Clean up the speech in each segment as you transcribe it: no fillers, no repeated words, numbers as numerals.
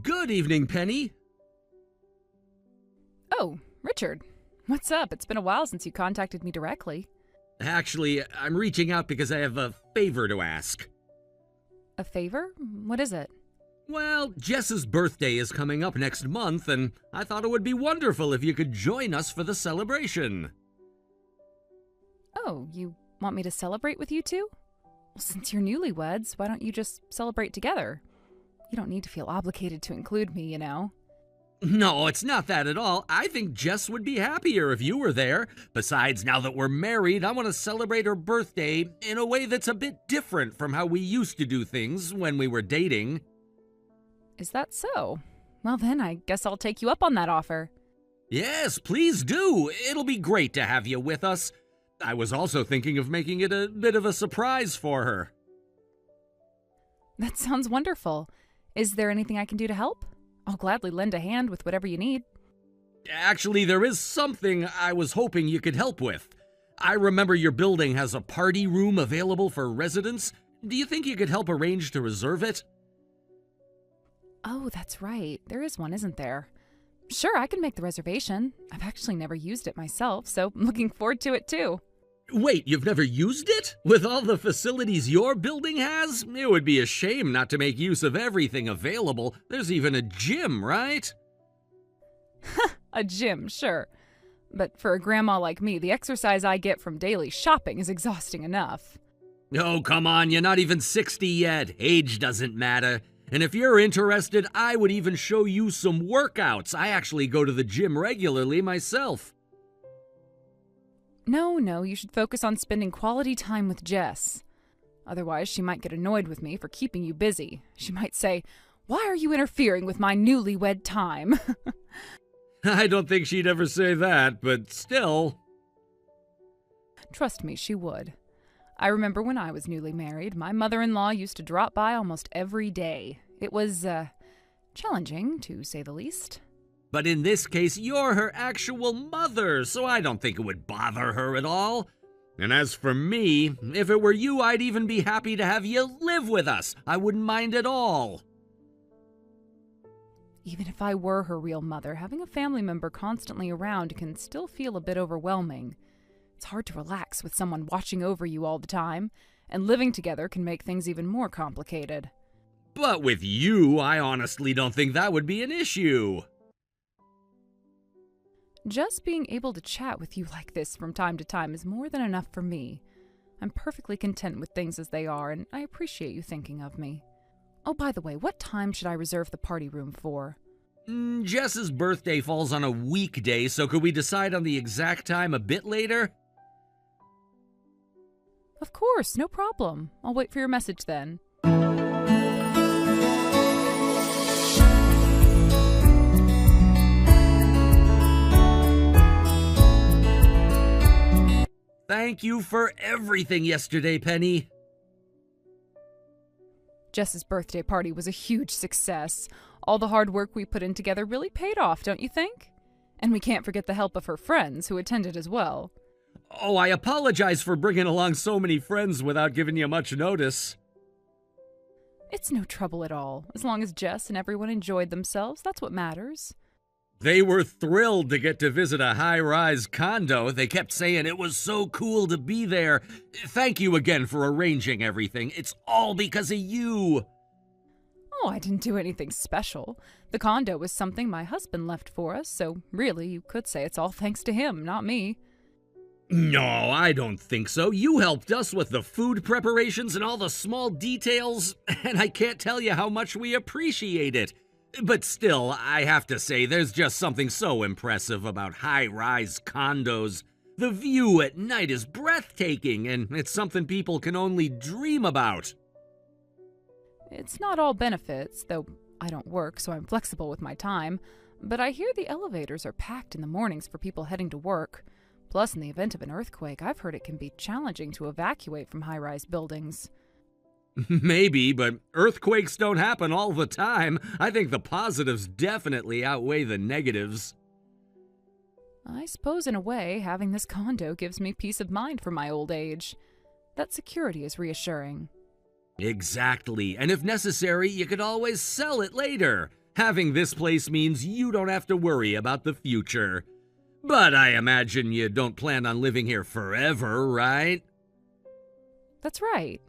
Good evening, Penny. Oh, Richard. What's up? It's been a while since you contacted me directly. Actually, I'm reaching out because I have a favor to ask. A favor? What is it? Well, Jess's birthday is coming up next month, and I thought it would be wonderful if you could join us for the celebration. Oh, you want me to celebrate with you two? Well, since you're newlyweds, why don't you just celebrate together? You don't need to feel obligated to include me, you know. No, it's not that at all. I think Jess would be happier if you were there. Besides, now that we're married, I want to celebrate her birthday in a way that's a bit different from how we used to do things when we were dating. Is that so? Well then, I guess I'll take you up on that offer. Yes, please do. It'll be great to have you with us. I was also thinking of making it a bit of a surprise for her. That sounds wonderful. Is there anything I can do to help? I'll gladly lend a hand with whatever you need. Actually, there is something I was hoping you could help with. I remember your building has a party room available for residents. Do you think you could help arrange to reserve it? Oh, that's right. There is one, isn't there? Sure, I can make the reservation. I've actually never used it myself, so I'm looking forward to it too. Wait, you've never used it? With all the facilities your building has? It would be a shame not to make use of everything available. There's even a gym, right? A gym, sure. But for a grandma like me, the exercise I get from daily shopping is exhausting enough. Oh, come on, you're not even 60 yet. Age doesn't matter. And if you're interested, I would even show you some workouts. I actually go to the gym regularly myself. No, you should focus on spending quality time with Jess. Otherwise, she might get annoyed with me for keeping you busy. She might say, "Why are you interfering with my newlywed time?" I don't think she'd ever say that, but still. Trust me, she would. I remember when I was newly married, my mother-in-law used to drop by almost every day. It was, challenging, to say the least. But in this case, you're her actual mother, so I don't think it would bother her at all. And as for me, if it were you, I'd even be happy to have you live with us. I wouldn't mind at all. Even if I were her real mother, having a family member constantly around can still feel a bit overwhelming. It's hard to relax with someone watching over you all the time, and living together can make things even more complicated. But with you, I honestly don't think that would be an issue. Just being able to chat with you like this from time to time is more than enough for me. I'm perfectly content with things as they are, and I appreciate you thinking of me. Oh, by the way, what time should I reserve the party room for? Jess's birthday falls on a weekday, so could we decide on the exact time a bit later? Of course, no problem. I'll wait for your message then. Thank you for everything yesterday, Penny. Jess's birthday party was a huge success. All the hard work we put in together really paid off, don't you think? And we can't forget the help of her friends who attended as well. Oh, I apologize for bringing along so many friends without giving you much notice. It's no trouble at all. As long as Jess and everyone enjoyed themselves, that's what matters. They were thrilled to get to visit a high-rise condo. They kept saying it was so cool to be there. Thank you again for arranging everything. It's all because of you. Oh, I didn't do anything special. The condo was something my husband left for us, so really you could say it's all thanks to him, not me. No, I don't think so. You helped us with the food preparations and all the small details, and I can't tell you how much we appreciate it. But still, I have to say, there's just something so impressive about high-rise condos. The view at night is breathtaking, and it's something people can only dream about. It's not all benefits, though I don't work, so I'm flexible with my time. But I hear the elevators are packed in the mornings for people heading to work. Plus, in the event of an earthquake, I've heard it can be challenging to evacuate from high-rise buildings. Maybe, but earthquakes don't happen all the time. I think the positives definitely outweigh the negatives. I suppose in a way, having this condo gives me peace of mind for my old age. That security is reassuring. Exactly, and if necessary, you could always sell it later. Having this place means you don't have to worry about the future. But I imagine you don't plan on living here forever, right? That's right.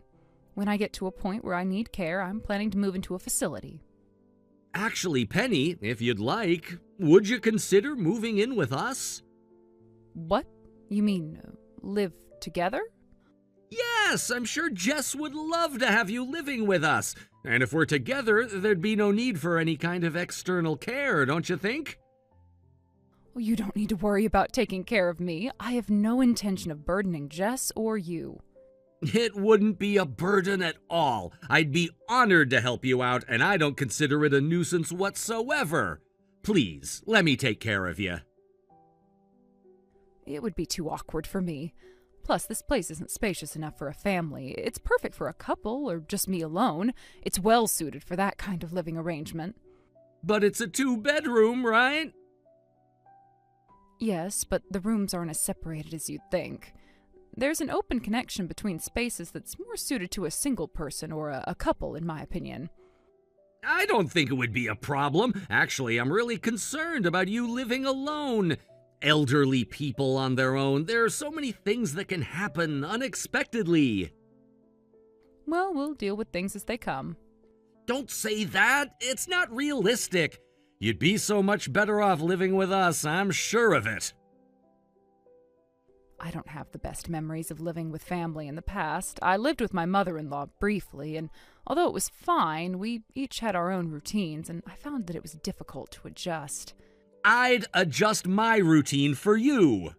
When I get to a point where I need care, I'm planning to move into a facility. Actually, Penny, if you'd like, would you consider moving in with us? What? You mean, live together? Yes, I'm sure Jess would love to have you living with us. And if we're together, there'd be no need for any kind of external care, don't you think? Well, you don't need to worry about taking care of me. I have no intention of burdening Jess or you. It wouldn't be a burden at all. I'd be honored to help you out, and I don't consider it a nuisance whatsoever. Please, let me take care of you. It would be too awkward for me. Plus, this place isn't spacious enough for a family. It's perfect for a couple or just me alone. It's well suited for that kind of living arrangement. But it's a 2-bedroom, right? Yes, but the rooms aren't as separated as you'd think. There's an open connection between spaces that's more suited to a single person or a couple, in my opinion. I don't think it would be a problem. Actually, I'm really concerned about you living alone. Elderly people on their own, there are so many things that can happen unexpectedly. Well, we'll deal with things as they come. Don't say that. It's not realistic. You'd be so much better off living with us, I'm sure of it. I don't have the best memories of living with family in the past. I lived with my mother-in-law briefly, and although it was fine, we each had our own routines, and I found that it was difficult to adjust. I'd adjust my routine for you.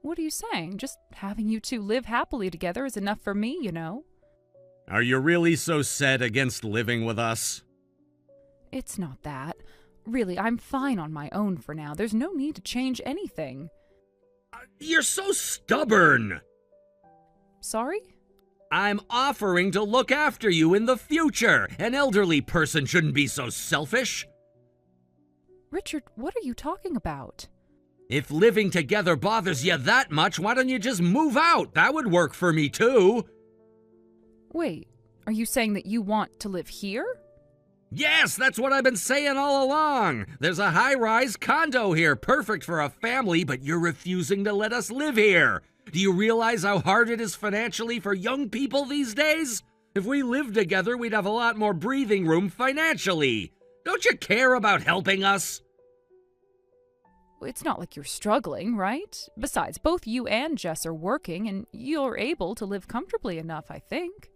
What are you saying? Just having you two live happily together is enough for me, you know. Are you really so set against living with us? It's not that. Really, I'm fine on my own for now. There's no need to change anything. You're so stubborn. Sorry? I'm offering to look after you in the future. An elderly person shouldn't be so selfish. Richard, what are you talking about? If living together bothers you that much, why don't you just move out? That would work for me too. Wait, are you saying that you want to live here? Yes, that's what I've been saying all along. There's a high-rise condo here, perfect for a family, but you're refusing to let us live here. Do you realize how hard it is financially for young people these days? If we lived together, we'd have a lot more breathing room financially. Don't you care about helping us? It's not like you're struggling, right? Besides, both you and Jess are working, and you're able to live comfortably enough, I think.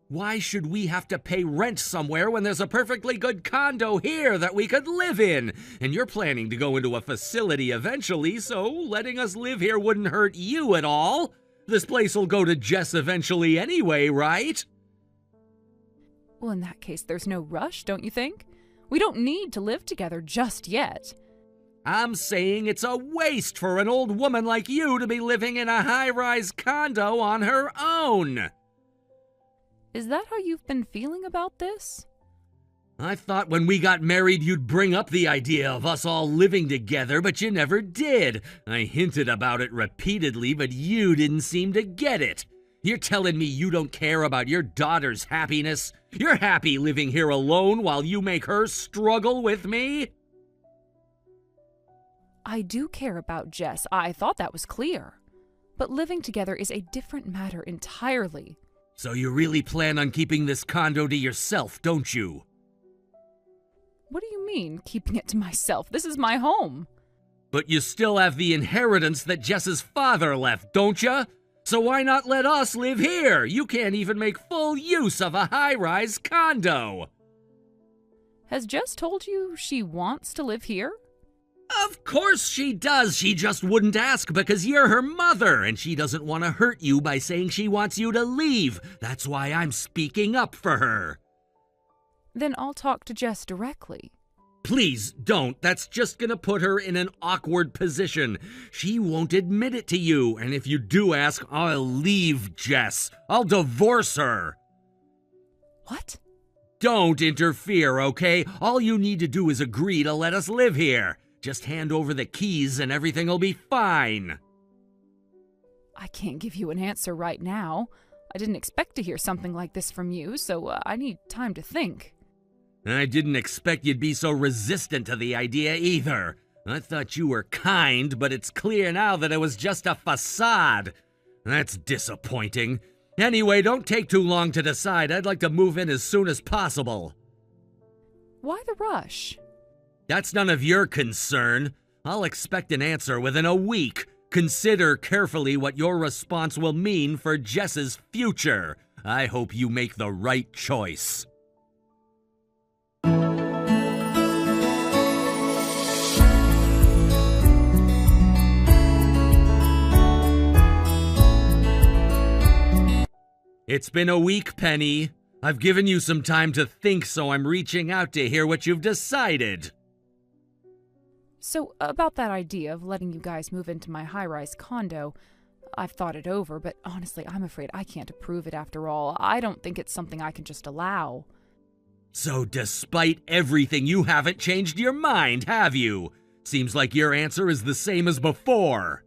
Why should we have to pay rent somewhere when there's a perfectly good condo here that we could live in? And you're planning to go into a facility eventually, so letting us live here wouldn't hurt you at all. This place will go to Jess eventually anyway, right? Well, in that case, there's no rush, don't you think? We don't need to live together just yet. I'm saying it's a waste for an old woman like you to be living in a high-rise condo on her own. Is that how you've been feeling about this? I thought when we got married you'd bring up the idea of us all living together, but you never did. I hinted about it repeatedly, but you didn't seem to get it. You're telling me you don't care about your daughter's happiness? You're happy living here alone while you make her struggle with me? I do care about Jess. I thought that was clear. But living together is a different matter entirely. So you really plan on keeping this condo to yourself, don't you? What do you mean, keeping it to myself? This is my home. But you still have the inheritance that Jess's father left, don't you? So why not let us live here? You can't even make full use of a high-rise condo. Has Jess told you she wants to live here? Of course she does. She just wouldn't ask because you're her mother, and she doesn't want to hurt you by saying she wants you to leave. That's why I'm speaking up for her. Then I'll talk to Jess directly. Please don't. That's just gonna put her in an awkward position. She won't admit it to you, and if you do ask, I'll leave Jess. I'll divorce her. What? Don't interfere, okay? All you need to do is agree to let us live here. Just hand over the keys and everything'll be fine. I can't give you an answer right now. I didn't expect to hear something like this from you, so I need time to think. I didn't expect you'd be so resistant to the idea either. I thought you were kind, but it's clear now that it was just a facade. That's disappointing. Anyway, don't take too long to decide. I'd like to move in as soon as possible. Why the rush? That's none of your concern. I'll expect an answer within a week. Consider carefully what your response will mean for Jess's future. I hope you make the right choice. It's been a week, Penny. I've given you some time to think, so I'm reaching out to hear what you've decided. So, about that idea of letting you guys move into my high-rise condo, I've thought it over, but honestly, I'm afraid I can't approve it after all. I don't think it's something I can just allow. So, despite everything, you haven't changed your mind, have you? Seems like your answer is the same as before.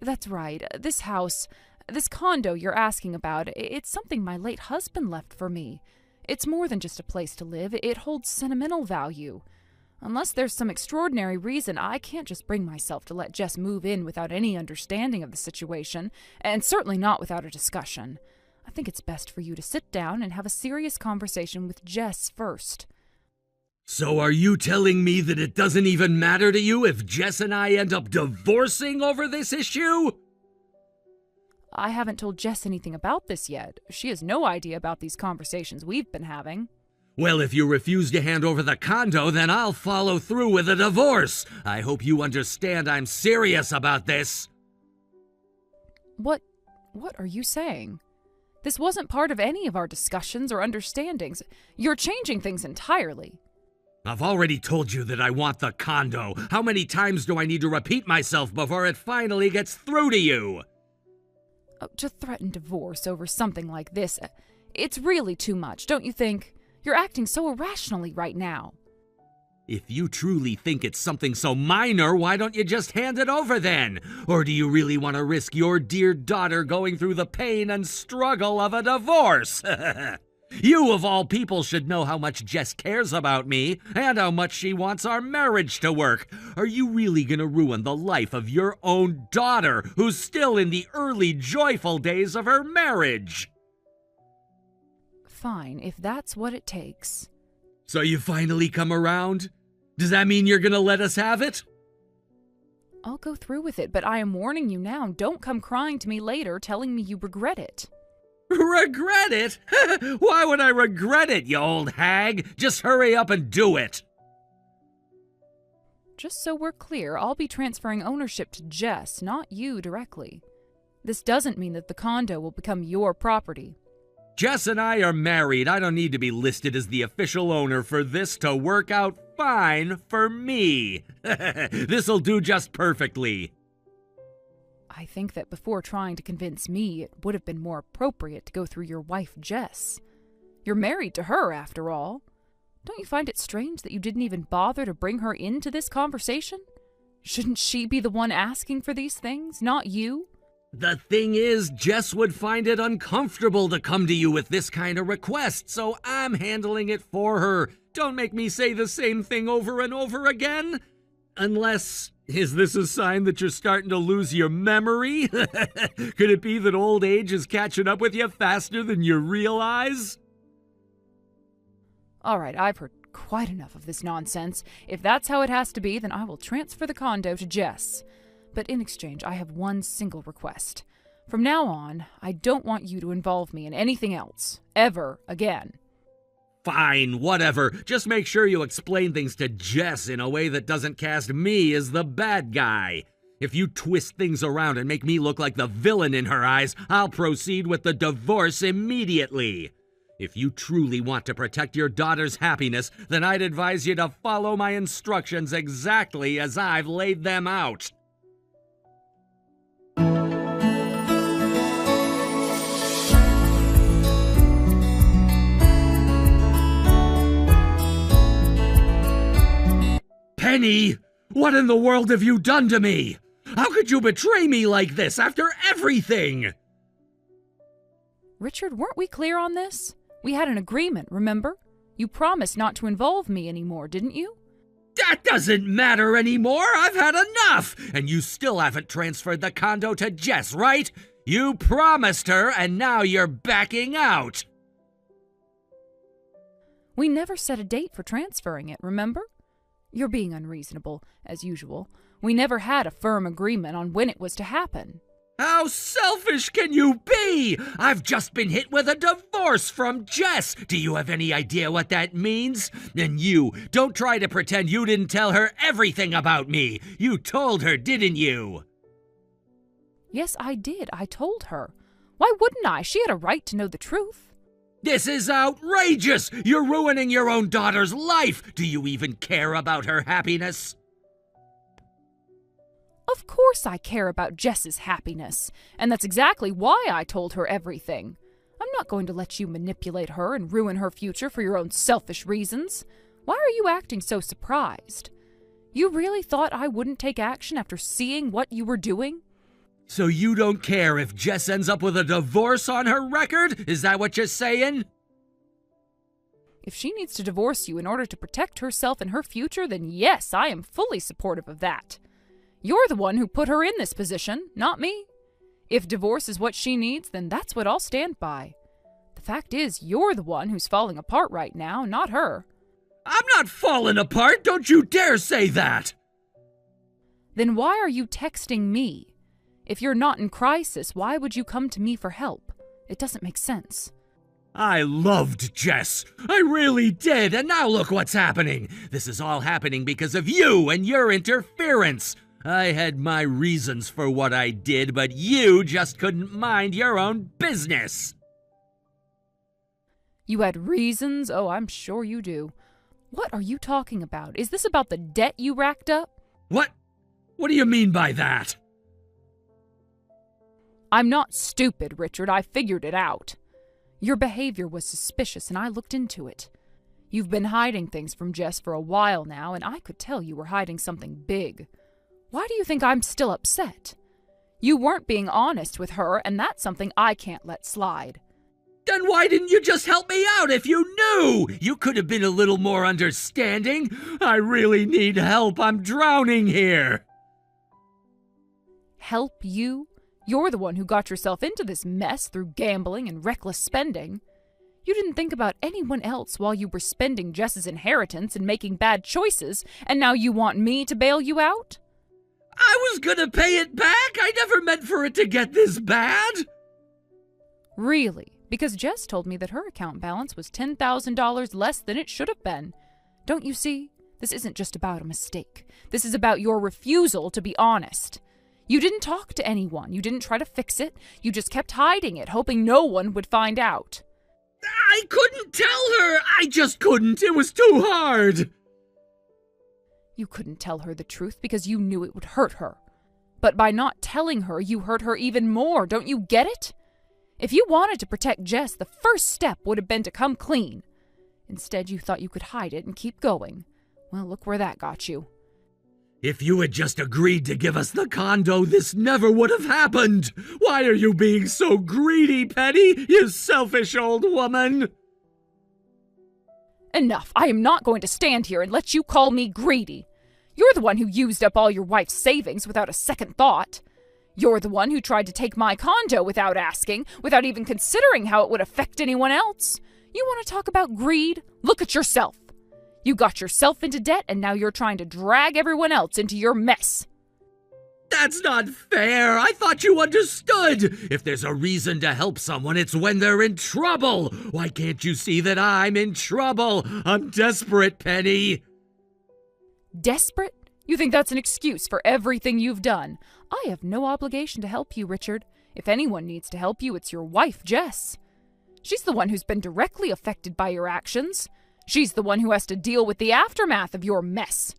That's right. This condo you're asking about, it's something my late husband left for me. It's more than just a place to live. It holds sentimental value. Unless there's some extraordinary reason, I can't just bring myself to let Jess move in without any understanding of the situation, and certainly not without a discussion. I think it's best for you to sit down and have a serious conversation with Jess first. So are you telling me that it doesn't even matter to you if Jess and I end up divorcing over this issue? I haven't told Jess anything about this yet. She has no idea about these conversations we've been having. Well, if you refuse to hand over the condo, then I'll follow through with a divorce. I hope you understand I'm serious about this. What are you saying? This wasn't part of any of our discussions or understandings. You're changing things entirely. I've already told you that I want the condo. How many times do I need to repeat myself before it finally gets through to you? To threaten divorce over something like this, it's really too much, don't you think? You're acting so irrationally right now. If you truly think it's something so minor, why don't you just hand it over then? Or do you really want to risk your dear daughter going through the pain and struggle of a divorce? You, of all people, should know how much Jess cares about me and how much she wants our marriage to work. Are you really going to ruin the life of your own daughter, who's still in the early, joyful days of her marriage? Fine, if that's what it takes. So you finally come around? Does that mean you're going to let us have it? I'll go through with it, but I am warning you now. Don't come crying to me later telling me you regret it. Regret it? Why would I regret it, you old hag? Just hurry up and do it. Just so we're clear, I'll be transferring ownership to Jess, not you directly. This doesn't mean that the condo will become your property. Jess and I are married. I don't need to be listed as the official owner for this to work out fine for me. This'll do just perfectly. I think that before trying to convince me, it would have been more appropriate to go through your wife, Jess. You're married to her, after all. Don't you find it strange that you didn't even bother to bring her into this conversation? Shouldn't she be the one asking for these things, not you? The thing is, Jess would find it uncomfortable to come to you with this kind of request, so I'm handling it for her. Don't make me say the same thing over and over again. Unless, is this a sign that you're starting to lose your memory? Could it be that old age is catching up with you faster than you realize? All right, I've heard quite enough of this nonsense. If that's how it has to be, then I will transfer the condo to Jess. But in exchange, I have one single request. From now on, I don't want you to involve me in anything else, ever again. Fine, whatever. Just make sure you explain things to Jess in a way that doesn't cast me as the bad guy. If you twist things around and make me look like the villain in her eyes, I'll proceed with the divorce immediately. If you truly want to protect your daughter's happiness, then I'd advise you to follow my instructions exactly as I've laid them out. Penny, what in the world have you done to me? How could you betray me like this after everything? Richard, weren't we clear on this? We had an agreement, remember? You promised not to involve me anymore, didn't you? That doesn't matter anymore. I've had enough. And you still haven't transferred the condo to Jess, right? You promised her, and now you're backing out. We never set a date for transferring it, remember? You're being unreasonable, as usual. We never had a firm agreement on when it was to happen. How selfish can you be? I've just been hit with a divorce from Jess. Do you have any idea what that means? And you, don't try to pretend you didn't tell her everything about me. You told her, didn't you? Yes, I did. I told her. Why wouldn't I? She had a right to know the truth. This is outrageous! You're ruining your own daughter's life! Do you even care about her happiness? Of course I care about Jess's happiness, and that's exactly why I told her everything. I'm not going to let you manipulate her and ruin her future for your own selfish reasons. Why are you acting so surprised? You really thought I wouldn't take action after seeing what you were doing? So you don't care if Jess ends up with a divorce on her record? Is that what you're saying? If she needs to divorce you in order to protect herself and her future, then yes, I am fully supportive of that. You're the one who put her in this position, not me. If divorce is what she needs, then that's what I'll stand by. The fact is, you're the one who's falling apart right now, not her. I'm not falling apart! Don't you dare say that! Then why are you texting me? If you're not in crisis, why would you come to me for help? It doesn't make sense. I loved Jess. I really did, and now look what's happening. This is all happening because of you and your interference. I had my reasons for what I did, but you just couldn't mind your own business. You had reasons? Oh, I'm sure you do. What are you talking about? Is this about the debt you racked up? What? What do you mean by that? I'm not stupid, Richard. I figured it out. Your behavior was suspicious, and I looked into it. You've been hiding things from Jess for a while now, and I could tell you were hiding something big. Why do you think I'm still upset? You weren't being honest with her, and that's something I can't let slide. Then why didn't you just help me out if you knew? You could have been a little more understanding. I really need help. I'm drowning here. Help you? You're the one who got yourself into this mess through gambling and reckless spending. You didn't think about anyone else while you were spending Jess's inheritance and making bad choices, and now you want me to bail you out? I was gonna pay it back. I never meant for it to get this bad. Really? Because Jess told me that her account balance was $10,000 less than it should have been. Don't you see? This isn't just about a mistake. This is about your refusal to be honest. You didn't talk to anyone. You didn't try to fix it. You just kept hiding it, hoping no one would find out. I couldn't tell her. I just couldn't. It was too hard. You couldn't tell her the truth because you knew it would hurt her. But by not telling her, you hurt her even more. Don't you get it? If you wanted to protect Jess, the first step would have been to come clean. Instead, you thought you could hide it and keep going. Well, look where that got you. If you had just agreed to give us the condo, this never would have happened. Why are you being so greedy, Penny, you selfish old woman? Enough. I am not going to stand here and let you call me greedy. You're the one who used up all your wife's savings without a second thought. You're the one who tried to take my condo without asking, without even considering how it would affect anyone else. You want to talk about greed? Look at yourself. You got yourself into debt, and now you're trying to drag everyone else into your mess. That's not fair. I thought you understood. If there's a reason to help someone, it's when they're in trouble. Why can't you see that I'm in trouble? I'm desperate, Penny. Desperate? You think that's an excuse for everything you've done? I have no obligation to help you, Richard. If anyone needs to help you, it's your wife, Jess. She's the one who's been directly affected by your actions. She's the one who has to deal with the aftermath of your mess.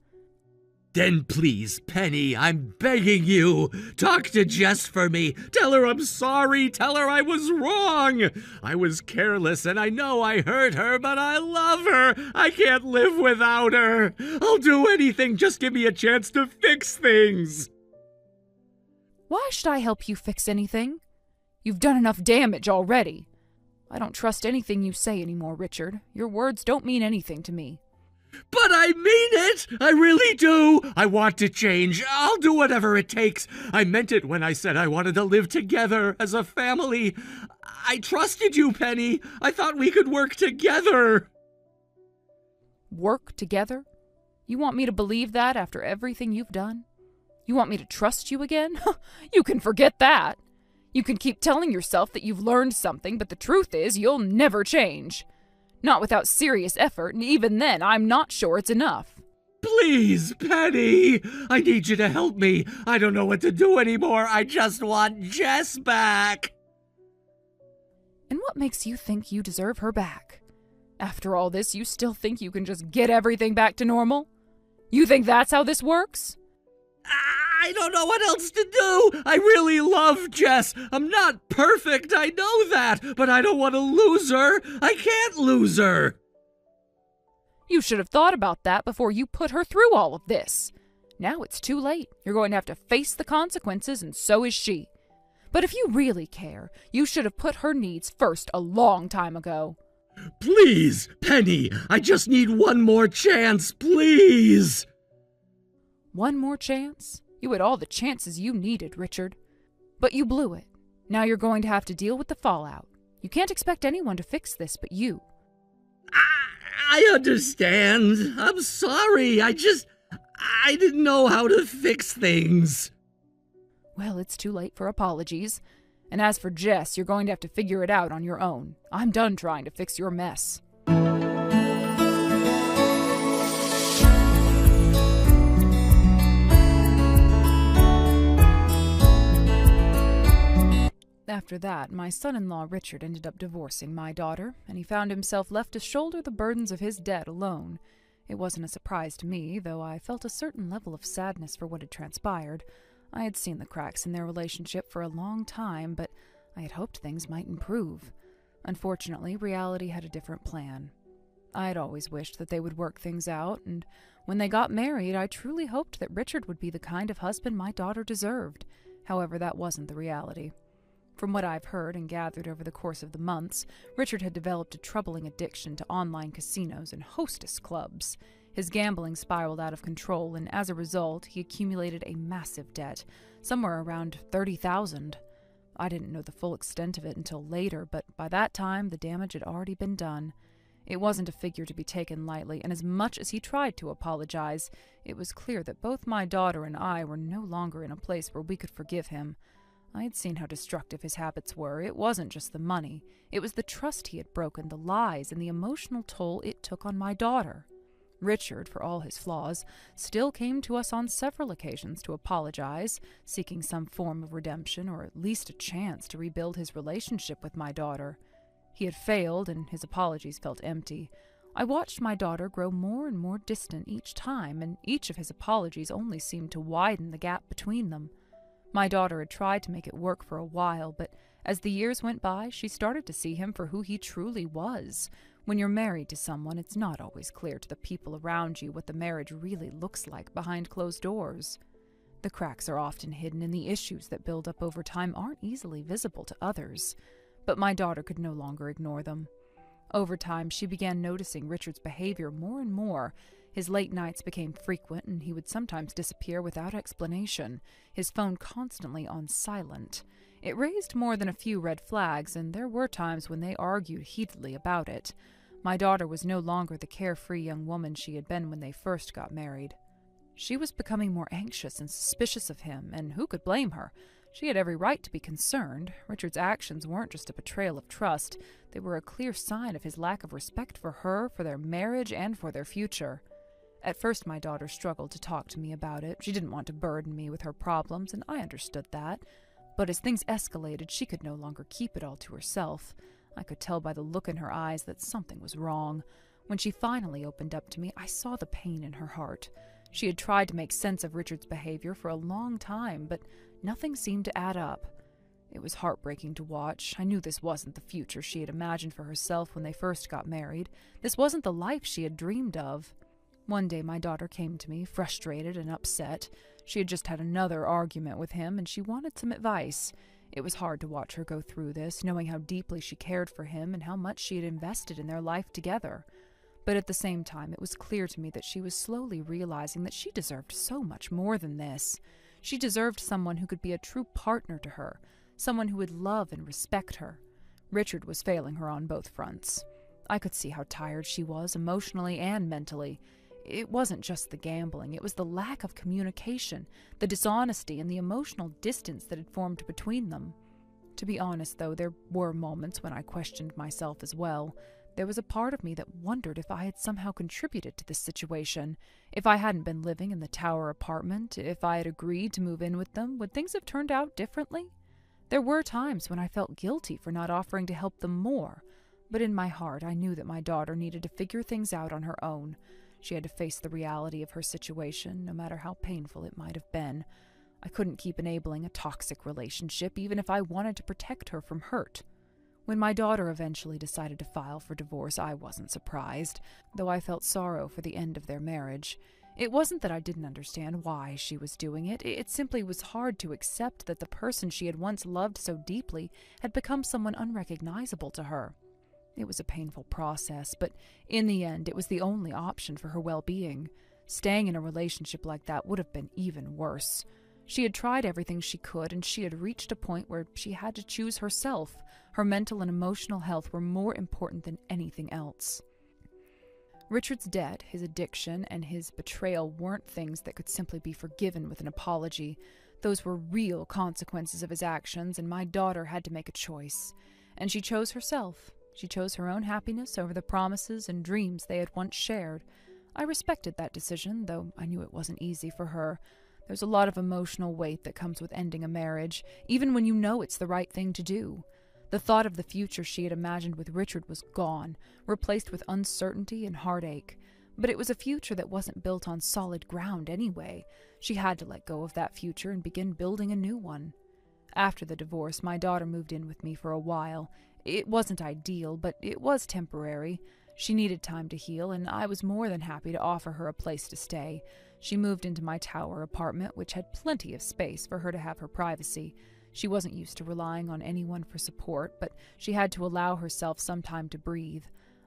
Then please, Penny, I'm begging you, talk to Jess for me. Tell her I'm sorry. Tell her I was wrong. I was careless and I know I hurt her, but I love her. I can't live without her. I'll do anything. Just give me a chance to fix things. Why should I help you fix anything? You've done enough damage already. I don't trust anything you say anymore, Richard. Your words don't mean anything to me. But I mean it! I really do! I want to change. I'll do whatever it takes. I meant it when I said I wanted to live together as a family. I trusted you, Penny. I thought we could work together. Work together? You want me to believe that after everything you've done? You want me to trust you again? You can forget that. You can keep telling yourself that you've learned something, but the truth is you'll never change. Not without serious effort, and even then, I'm not sure it's enough. Please, Penny! I need you to help me. I don't know what to do anymore. I just want Jess back. And what makes you think you deserve her back? After all this, you still think you can just get everything back to normal? You think that's how this works? I don't know what else to do. I really love Jess. I'm not perfect, I know that, but I don't want to lose her. I can't lose her. You should have thought about that before you put her through all of this. Now it's too late. You're going to have to face the consequences, and so is she. But if you really care, you should have put her needs first a long time ago. Please, Penny, I just need one more chance, please. One more chance? You had all the chances you needed, Richard. But you blew it. Now you're going to have to deal with the fallout. You can't expect anyone to fix this but you. I understand. I'm sorry. I didn't know how to fix things. Well, it's too late for apologies. And as for Jess, you're going to have to figure it out on your own. I'm done trying to fix your mess. After that, my son-in-law Richard ended up divorcing my daughter, and he found himself left to shoulder the burdens of his debt alone. It wasn't a surprise to me, though I felt a certain level of sadness for what had transpired. I had seen the cracks in their relationship for a long time, but I had hoped things might improve. Unfortunately, reality had a different plan. I had always wished that they would work things out, and when they got married, I truly hoped that Richard would be the kind of husband my daughter deserved. However, that wasn't the reality. From what I've heard and gathered over the course of the months, Richard had developed a troubling addiction to online casinos and hostess clubs. His gambling spiraled out of control, and as a result, he accumulated a massive debt, somewhere around $30,000. I didn't know the full extent of it until later, but by that time, the damage had already been done. It wasn't a figure to be taken lightly, and as much as he tried to apologize, it was clear that both my daughter and I were no longer in a place where we could forgive him. I had seen how destructive his habits were. It wasn't just the money. It was the trust he had broken, the lies, and the emotional toll it took on my daughter. Richard, for all his flaws, still came to us on several occasions to apologize, seeking some form of redemption or at least a chance to rebuild his relationship with my daughter. He had failed, and his apologies felt empty. I watched my daughter grow more and more distant each time, and each of his apologies only seemed to widen the gap between them. My daughter had tried to make it work for a while, but as the years went by, she started to see him for who he truly was. When you're married to someone, it's not always clear to the people around you what the marriage really looks like behind closed doors. The cracks are often hidden, and the issues that build up over time aren't easily visible to others. But my daughter could no longer ignore them. Over time, she began noticing Richard's behavior more and more. His late nights became frequent, and he would sometimes disappear without explanation, his phone constantly on silent. It raised more than a few red flags, and there were times when they argued heatedly about it. My daughter was no longer the carefree young woman she had been when they first got married. She was becoming more anxious and suspicious of him, and who could blame her? She had every right to be concerned. Richard's actions weren't just a betrayal of trust. They were a clear sign of his lack of respect for her, for their marriage, and for their future. At first, my daughter struggled to talk to me about it. She didn't want to burden me with her problems, and I understood that. But as things escalated, she could no longer keep it all to herself. I could tell by the look in her eyes that something was wrong. When she finally opened up to me, I saw the pain in her heart. She had tried to make sense of Richard's behavior for a long time, but nothing seemed to add up. It was heartbreaking to watch. I knew this wasn't the future she had imagined for herself when they first got married. This wasn't the life she had dreamed of. One day my daughter came to me, frustrated and upset. She had just had another argument with him, and she wanted some advice. It was hard to watch her go through this, knowing how deeply she cared for him and how much she had invested in their life together. But at the same time, it was clear to me that she was slowly realizing that she deserved so much more than this. She deserved someone who could be a true partner to her, someone who would love and respect her. Richard was failing her on both fronts. I could see how tired she was, emotionally and mentally. It wasn't just the gambling, it was the lack of communication, the dishonesty, and the emotional distance that had formed between them. To be honest, though, there were moments when I questioned myself as well. There was a part of me that wondered if I had somehow contributed to this situation. If I hadn't been living in the tower apartment, if I had agreed to move in with them, would things have turned out differently? There were times when I felt guilty for not offering to help them more, but in my heart I knew that my daughter needed to figure things out on her own. She had to face the reality of her situation, no matter how painful it might have been. I couldn't keep enabling a toxic relationship, even if I wanted to protect her from hurt. When my daughter eventually decided to file for divorce, I wasn't surprised, though I felt sorrow for the end of their marriage. It wasn't that I didn't understand why she was doing it. It simply was hard to accept that the person she had once loved so deeply had become someone unrecognizable to her. It was a painful process, but in the end, it was the only option for her well-being. Staying in a relationship like that would have been even worse. She had tried everything she could, and she had reached a point where she had to choose herself. Her mental and emotional health were more important than anything else. Richard's debt, his addiction, and his betrayal weren't things that could simply be forgiven with an apology. Those were real consequences of his actions, and my daughter had to make a choice. And she chose herself. She chose her own happiness over the promises and dreams they had once shared. I respected that decision, though I knew it wasn't easy for her. There's a lot of emotional weight that comes with ending a marriage, even when you know it's the right thing to do. The thought of the future she had imagined with Richard was gone, replaced with uncertainty and heartache. But it was a future that wasn't built on solid ground anyway. She had to let go of that future and begin building a new one. After the divorce, my daughter moved in with me for a while. It wasn't ideal, but it was temporary. She needed time to heal, and I was more than happy to offer her a place to stay. She moved into my tower apartment, which had plenty of space for her to have her privacy. She wasn't used to relying on anyone for support, but she had to allow herself some time to breathe.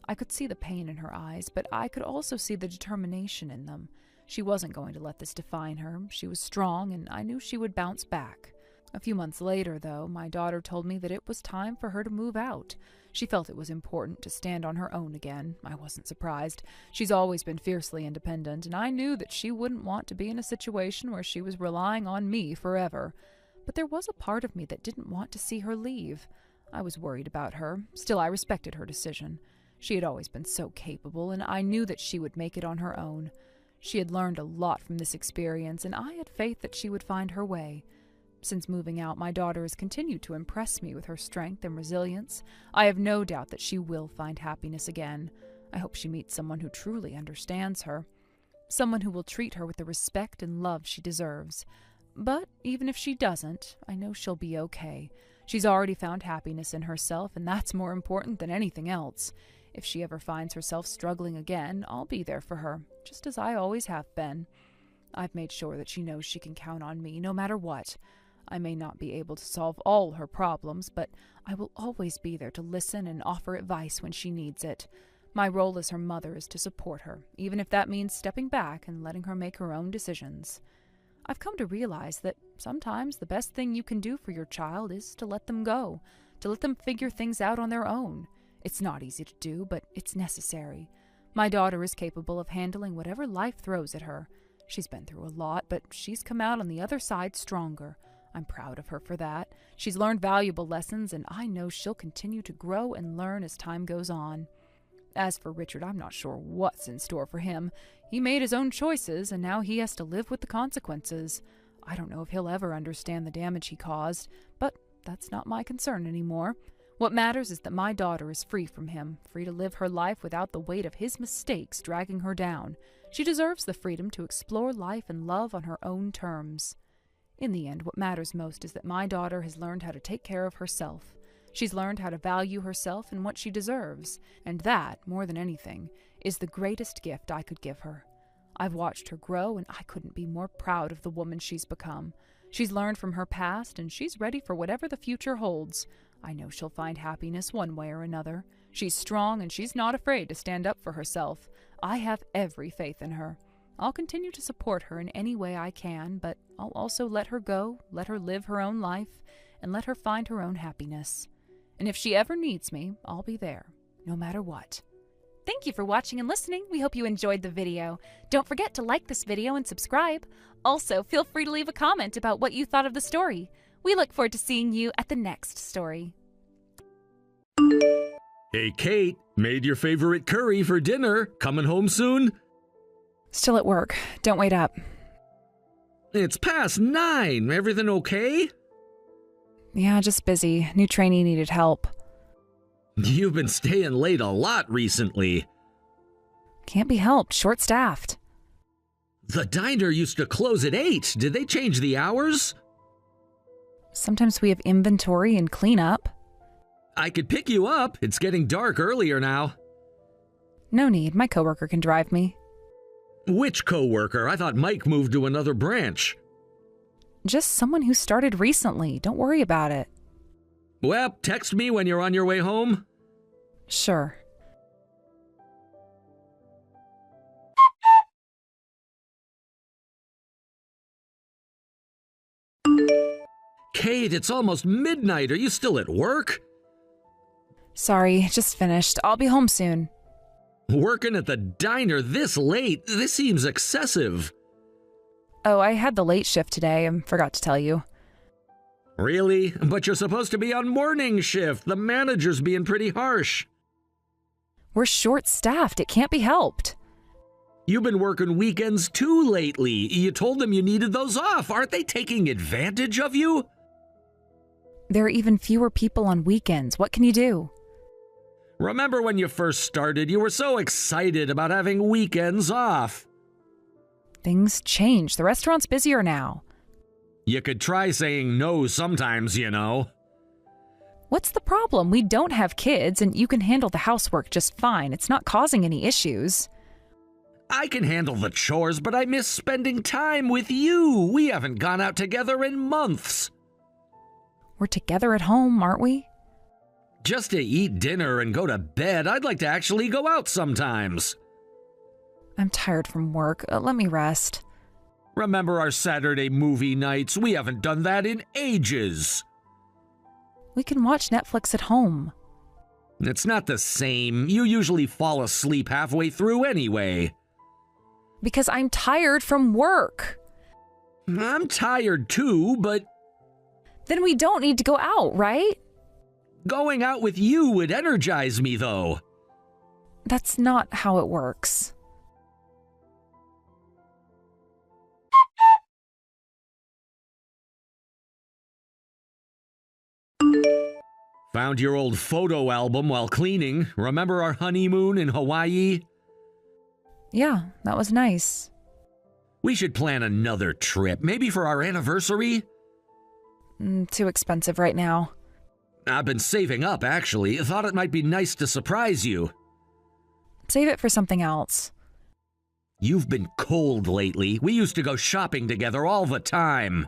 I could see the pain in her eyes, but I could also see the determination in them. She wasn't going to let this define her. She was strong, and I knew she would bounce back. A few months later, though, my daughter told me that it was time for her to move out. She felt it was important to stand on her own again. I wasn't surprised. She's always been fiercely independent, and I knew that she wouldn't want to be in a situation where she was relying on me forever. But there was a part of me that didn't want to see her leave. I was worried about her. Still, I respected her decision. She had always been so capable, and I knew that she would make it on her own. She had learned a lot from this experience, and I had faith that she would find her way. Since moving out, my daughter has continued to impress me with her strength and resilience. I have no doubt that she will find happiness again. I hope she meets someone who truly understands her. Someone who will treat her with the respect and love she deserves. But even if she doesn't, I know she'll be okay. She's already found happiness in herself, and that's more important than anything else. If she ever finds herself struggling again, I'll be there for her, just as I always have been. I've made sure that she knows she can count on me, no matter what. I may not be able to solve all her problems, but I will always be there to listen and offer advice when she needs it. My role as her mother is to support her, even if that means stepping back and letting her make her own decisions. I've come to realize that sometimes the best thing you can do for your child is to let them go, to let them figure things out on their own. It's not easy to do, but it's necessary. My daughter is capable of handling whatever life throws at her. She's been through a lot, but she's come out on the other side stronger. I'm proud of her for that. She's learned valuable lessons, and I know she'll continue to grow and learn as time goes on. As for Richard, I'm not sure what's in store for him. He made his own choices, and now he has to live with the consequences. I don't know if he'll ever understand the damage he caused, but that's not my concern anymore. What matters is that my daughter is free from him, free to live her life without the weight of his mistakes dragging her down. She deserves the freedom to explore life and love on her own terms. In the end, what matters most is that my daughter has learned how to take care of herself. She's learned how to value herself and what she deserves, and that, more than anything, is the greatest gift I could give her. I've watched her grow, and I couldn't be more proud of the woman she's become. She's learned from her past, and she's ready for whatever the future holds. I know she'll find happiness one way or another. She's strong, and she's not afraid to stand up for herself. I have every faith in her. I'll continue to support her in any way I can, but I'll also let her go, let her live her own life, and let her find her own happiness. And if she ever needs me, I'll be there, no matter what. Thank you for watching and listening. We hope you enjoyed the video. Don't forget to like this video and subscribe. Also, feel free to leave a comment about what you thought of the story. We look forward to seeing you at the next story. Hey, Kate, made your favorite curry for dinner. Coming home soon? Still at work. Don't wait up. It's past 9. Everything okay? Yeah, just busy. New trainee needed help. You've been staying late a lot recently. Can't be helped. Short-staffed. The diner used to close at 8. Did they change the hours? Sometimes we have inventory and cleanup. I could pick you up. It's getting dark earlier now. No need. My coworker can drive me. Which coworker? I thought Mike moved to another branch. Just someone who started recently. Don't worry about it. Well, text me when you're on your way home. Sure. Kate, it's almost midnight. Are you still at work? Sorry, just finished. I'll be home soon. Working at the diner this late? This seems excessive. Oh, I had the late shift today. I forgot to tell you. Really? But you're supposed to be on morning shift. The manager's being pretty harsh. We're short-staffed. It can't be helped. You've been working weekends too lately. You told them you needed those off. Aren't they taking advantage of you? There are even fewer people on weekends. What can you do? Remember when you first started, you were so excited about having weekends off. Things change. The restaurant's busier now. You could try saying no sometimes, you know. What's the problem? We don't have kids, and you can handle the housework just fine. It's not causing any issues. I can handle the chores, but I miss spending time with you. We haven't gone out together in months. We're together at home, aren't we? Just to eat dinner and go to bed. I'd like to actually go out sometimes. I'm tired from work. Let me rest. Remember our Saturday movie nights? We haven't done that in ages. We can watch Netflix at home. It's not the same. You usually fall asleep halfway through anyway. Because I'm tired from work. I'm tired too, but... Then we don't need to go out, right? Going out with you would energize me, though. That's not how it works. Found your old photo album while cleaning. Remember our honeymoon in Hawaii? Yeah, that was nice. We should plan another trip, maybe for our anniversary. Too expensive right now. I've been saving up, actually. Thought it might be nice to surprise you. Save it for something else. You've been cold lately. We used to go shopping together all the time.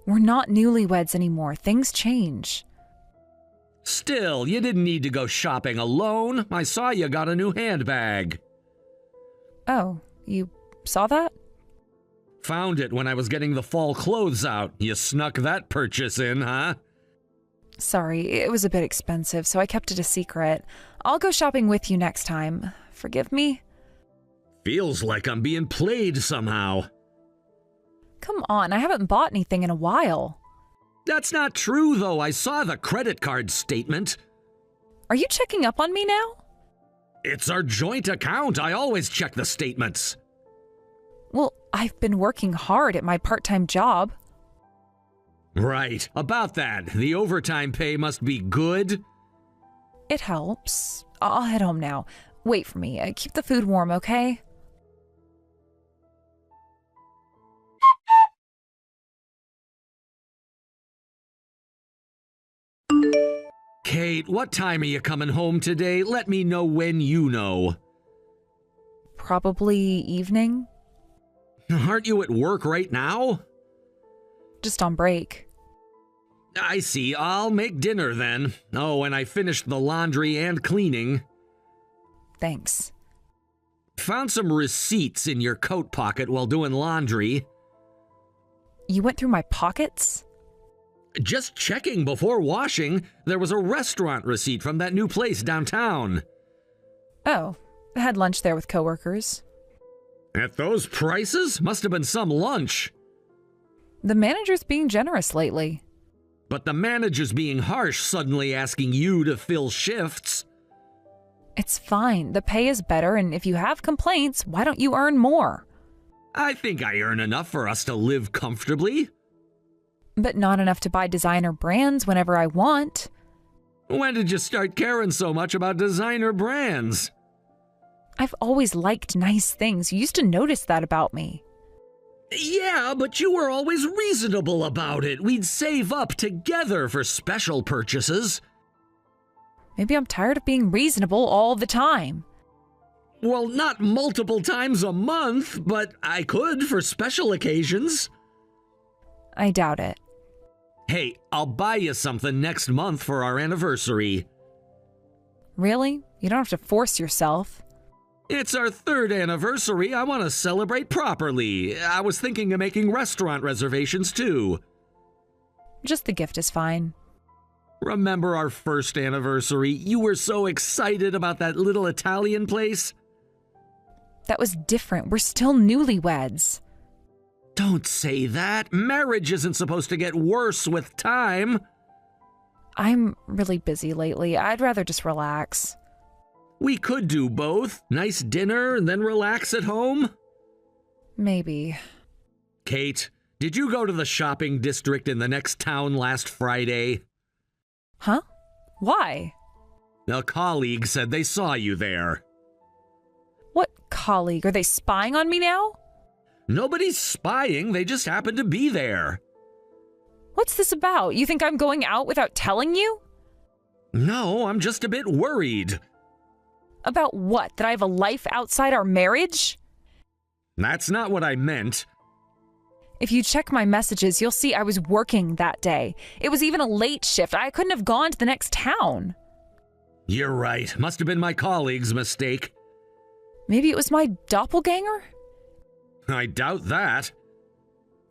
We're not newlyweds anymore. Things change. Still, you didn't need to go shopping alone. I saw you got a new handbag. Oh, you saw that? Found it when I was getting the fall clothes out. You snuck that purchase in, huh? Sorry, it was a bit expensive, so I kept it a secret. I'll go shopping with you next time. Forgive me? Feels like I'm being played somehow. Come on, I haven't bought anything in a while. That's not true, though. I saw the credit card statement. Are you checking up on me now? It's our joint account. I always check the statements. Well, I've been working hard at my part-time job. Right. About that, the overtime pay must be good. It helps. I'll head home now. Wait for me. Keep the food warm, okay? Kate, what time are you coming home today? Let me know when you know. Probably evening. Aren't you at work right now? just on break. I see. I'll make dinner then. Oh, and I finished the laundry and cleaning. Thanks. Found some receipts in your coat pocket while doing laundry. You went through my pockets? Just checking before washing. There was a restaurant receipt from that new place downtown. Oh, I had lunch there with coworkers. At those prices? Must have been some lunch. The manager's being generous lately. But the manager's being harsh, suddenly asking you to fill shifts. It's fine. The pay is better, and if you have complaints, why don't you earn more? I think I earn enough for us to live comfortably. But not enough to buy designer brands whenever I want. When did you start caring so much about designer brands? I've always liked nice things. You used to notice that about me. Yeah, but you were always reasonable about it. We'd save up together for special purchases. Maybe I'm tired of being reasonable all the time. Well, not multiple times a month, but I could for special occasions. I doubt it. Hey, I'll buy you something next month for our anniversary. Really? You don't have to force yourself. It's our 3rd anniversary. I want to celebrate properly. I was thinking of making restaurant reservations too. Just the gift is fine. Remember our 1st anniversary? You were so excited about that little Italian place. That was different. We're still newlyweds. Don't say that. Marriage isn't supposed to get worse with time. I'm really busy lately. I'd rather just relax. We could do both. Nice dinner and then relax at home. Maybe. Kate, did you go to the shopping district in the next town last Friday? Huh? Why? A colleague said they saw you there. What colleague? Are they spying on me now? Nobody's spying. They just happened to be there. What's this about? You think I'm going out without telling you? No, I'm just a bit worried. About what? That I have a life outside our marriage? That's not what I meant. If you check my messages, you'll see I was working that day. It was even a late shift. I couldn't have gone to the next town. You're right. Must have been my colleague's mistake. Maybe it was my doppelganger? I doubt that.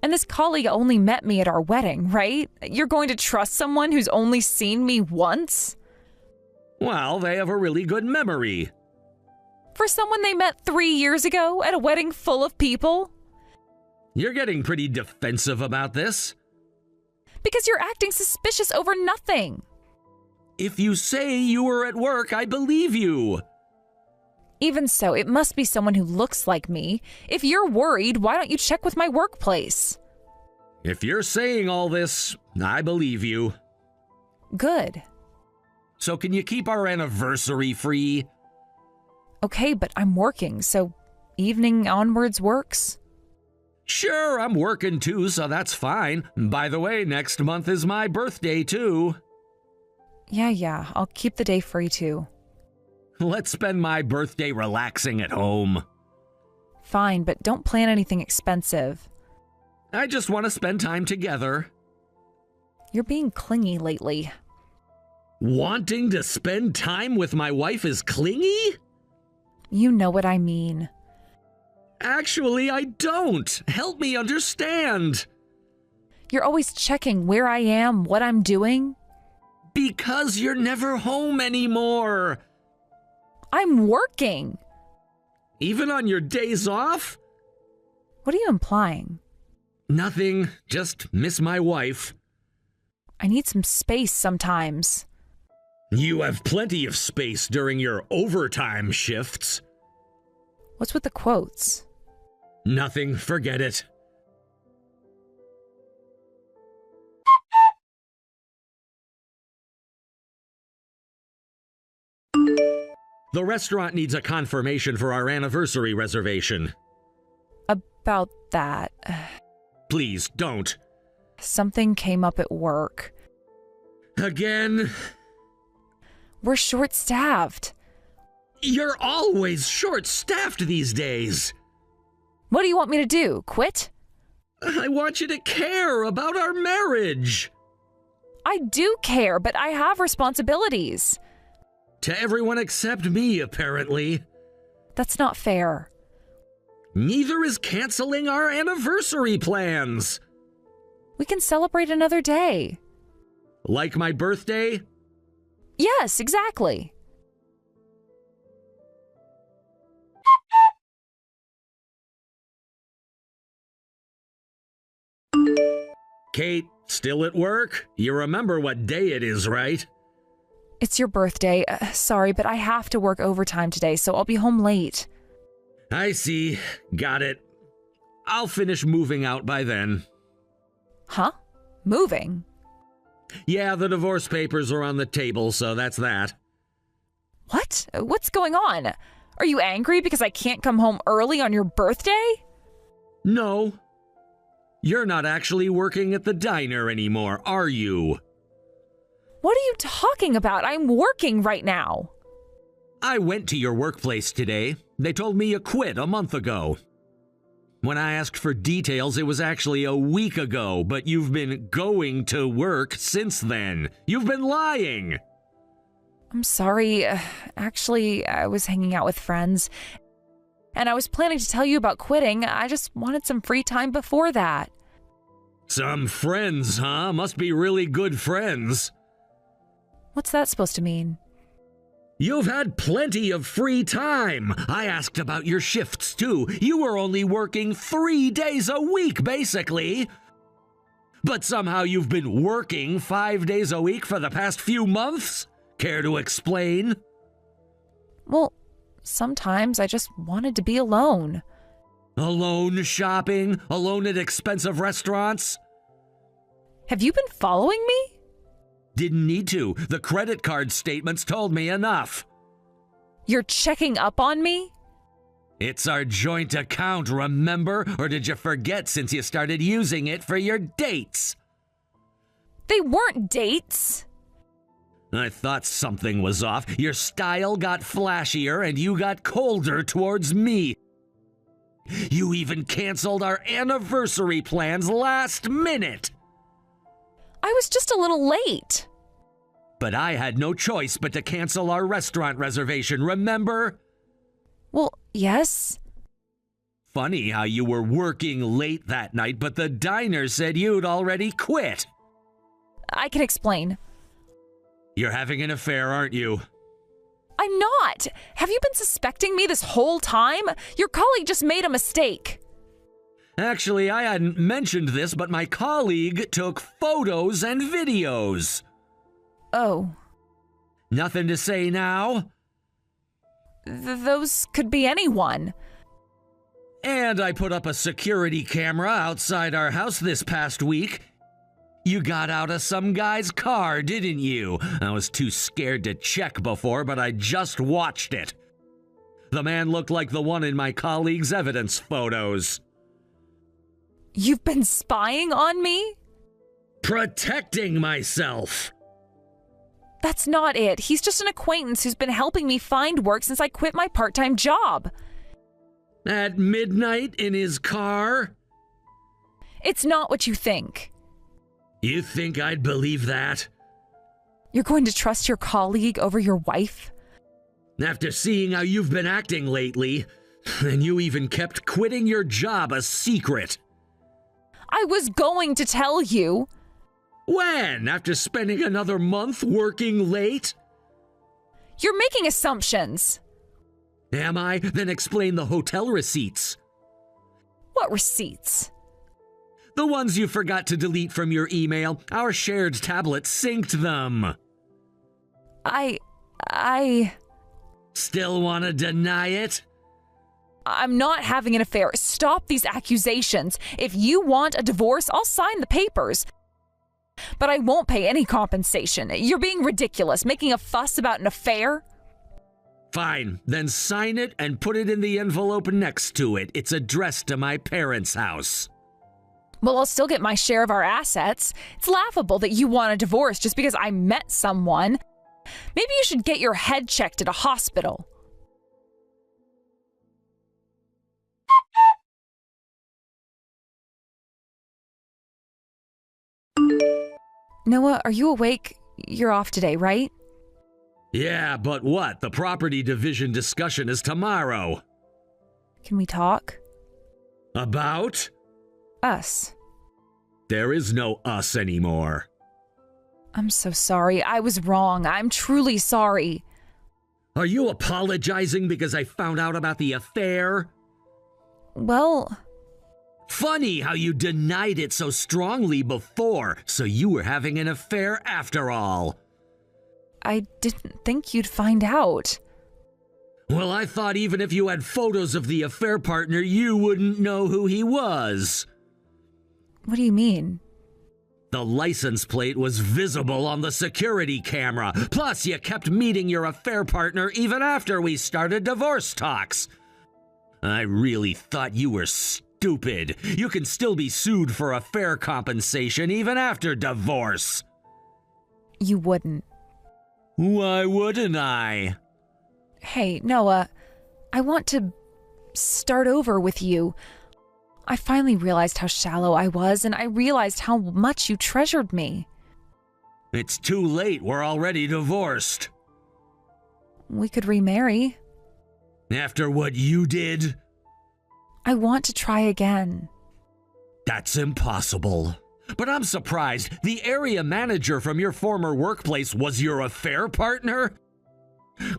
And this colleague only met me at our wedding, right? You're going to trust someone who's only seen me once? Well, they have a really good memory. For someone they met 3 years ago at a wedding full of people? You're getting pretty defensive about this. Because you're acting suspicious over nothing. If you say you were at work, I believe you. Even so, it must be someone who looks like me. If you're worried, why don't you check with my workplace? If you're saying all this, I believe you. Good. So can you keep our anniversary free? Okay, but I'm working, so evening onwards works? Sure, I'm working too, so that's fine. By the way, next month is my birthday too. Yeah, I'll keep the day free too. Let's spend my birthday relaxing at home. Fine, but don't plan anything expensive. I just want to spend time together. You're being clingy lately. Wanting to spend time with my wife is clingy? You know what I mean. Actually, I don't. Help me understand. You're always checking where I am, what I'm doing. Because you're never home anymore. I'm working. Even on your days off? What are you implying? Nothing. Just miss my wife. I need some space sometimes. You have plenty of space during your overtime shifts. What's with the quotes? Nothing. Forget it. The restaurant needs a confirmation for our anniversary reservation. About that. Please, don't. Something came up at work. Again? We're short-staffed. You're always short-staffed these days. What do you want me to do? Quit? I want you to care about our marriage. I do care, but I have responsibilities. To everyone except me, apparently. That's not fair. Neither is canceling our anniversary plans. We can celebrate another day. Like my birthday? Yes, exactly. Kate, still at work? You remember what day it is, right? It's your birthday. Sorry, but I have to work overtime today, so I'll be home late. I see. Got it. I'll finish moving out by then. Huh? Moving? Yeah, the divorce papers are on the table, so that's that. What? What's going on? Are you angry because I can't come home early on your birthday? No. You're not actually working at the diner anymore, are you? What are you talking about? I'm working right now. I went to your workplace today. They told me you quit a month ago. When I asked for details, it was actually a week ago, but you've been going to work since then. You've been lying. I'm sorry. Actually, I was hanging out with friends, and I was planning to tell you about quitting. I just wanted some free time before that. Some friends, huh? Must be really good friends. What's that supposed to mean? You've had plenty of free time. I asked about your shifts, too. You were only working 3 days a week, basically. But somehow you've been working 5 days a week for the past few months? Care to explain? Well, sometimes I just wanted to be alone. Alone shopping? Alone at expensive restaurants? Have you been following me? Didn't need to. The credit card statements told me enough. You're checking up on me? It's our joint account, remember? Or did you forget since you started using it for your dates? They weren't dates. I thought something was off. Your style got flashier and you got colder towards me. You even canceled our anniversary plans last minute. I was just a little late. But I had no choice but to cancel our restaurant reservation, remember? Well, yes. Funny how you were working late that night, but the diner said you'd already quit. I can explain. You're having an affair, aren't you? I'm not. Have you been suspecting me this whole time? Your colleague just made a mistake. Actually, I hadn't mentioned this, but my colleague took photos and videos. Oh. Nothing to say now? Those could be anyone. And I put up a security camera outside our house this past week. You got out of some guy's car, didn't you? I was too scared to check before, but I just watched it. The man looked like the one in my colleague's evidence photos. You've been spying on me? Protecting myself. That's not it. He's just an acquaintance who's been helping me find work since I quit my part-time job. At midnight in his car? It's not what you think. You think I'd believe that? You're going to trust your colleague over your wife? After seeing how you've been acting lately, and you even kept quitting your job a secret. I was going to tell you. When? After spending another month working late? You're making assumptions. Am I? Then explain the hotel receipts. What receipts? The ones you forgot to delete from your email. Our shared tablet synced them. I... Still want to deny it? I'm not having an affair. Stop these accusations. If you want a divorce, I'll sign the papers. But I won't pay any compensation. You're being ridiculous, making a fuss about an affair. Fine, then sign it and put it in the envelope next to it. It's addressed to my parents' house. Well, I'll still get my share of our assets. It's laughable that you want a divorce just because I met someone. Maybe you should get your head checked at a hospital. Noah, are you awake? You're off today, right? Yeah, but what? The property division discussion is tomorrow. Can we talk? About? Us. There is no us anymore. I'm so sorry. I was wrong. I'm truly sorry. Are you apologizing because I found out about the affair? Well... Funny how you denied it so strongly before, so you were having an affair after all. I didn't think you'd find out. Well, I thought even if you had photos of the affair partner, you wouldn't know who he was. What do you mean? The license plate was visible on the security camera. Plus, you kept meeting your affair partner even after we started divorce talks. I really thought you were stupid. You can still be sued for affair compensation even after divorce. You wouldn't. Why wouldn't I? Hey, Noah, I want to start over with you. I finally realized how shallow I was, and I realized how much you treasured me. It's too late. We're already divorced. We could remarry. After what you did? I want to try again. That's impossible. But I'm surprised. The area manager from your former workplace was your affair partner?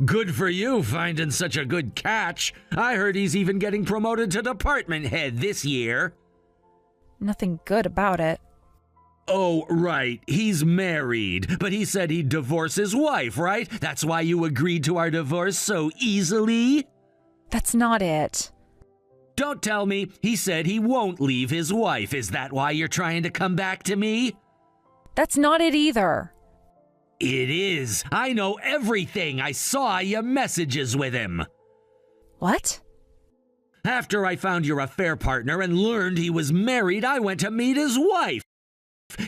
Good for you finding such a good catch. I heard he's even getting promoted to department head this year. Nothing good about it. Oh, right. He's married, but he said he'd divorce his wife, right? That's why you agreed to our divorce so easily? That's not it. Don't tell me he said he won't leave his wife. Is that why you're trying to come back to me? That's not it either. It is. I know everything. I saw your messages with him. What? After I found your affair partner and learned he was married, I went to meet his wife.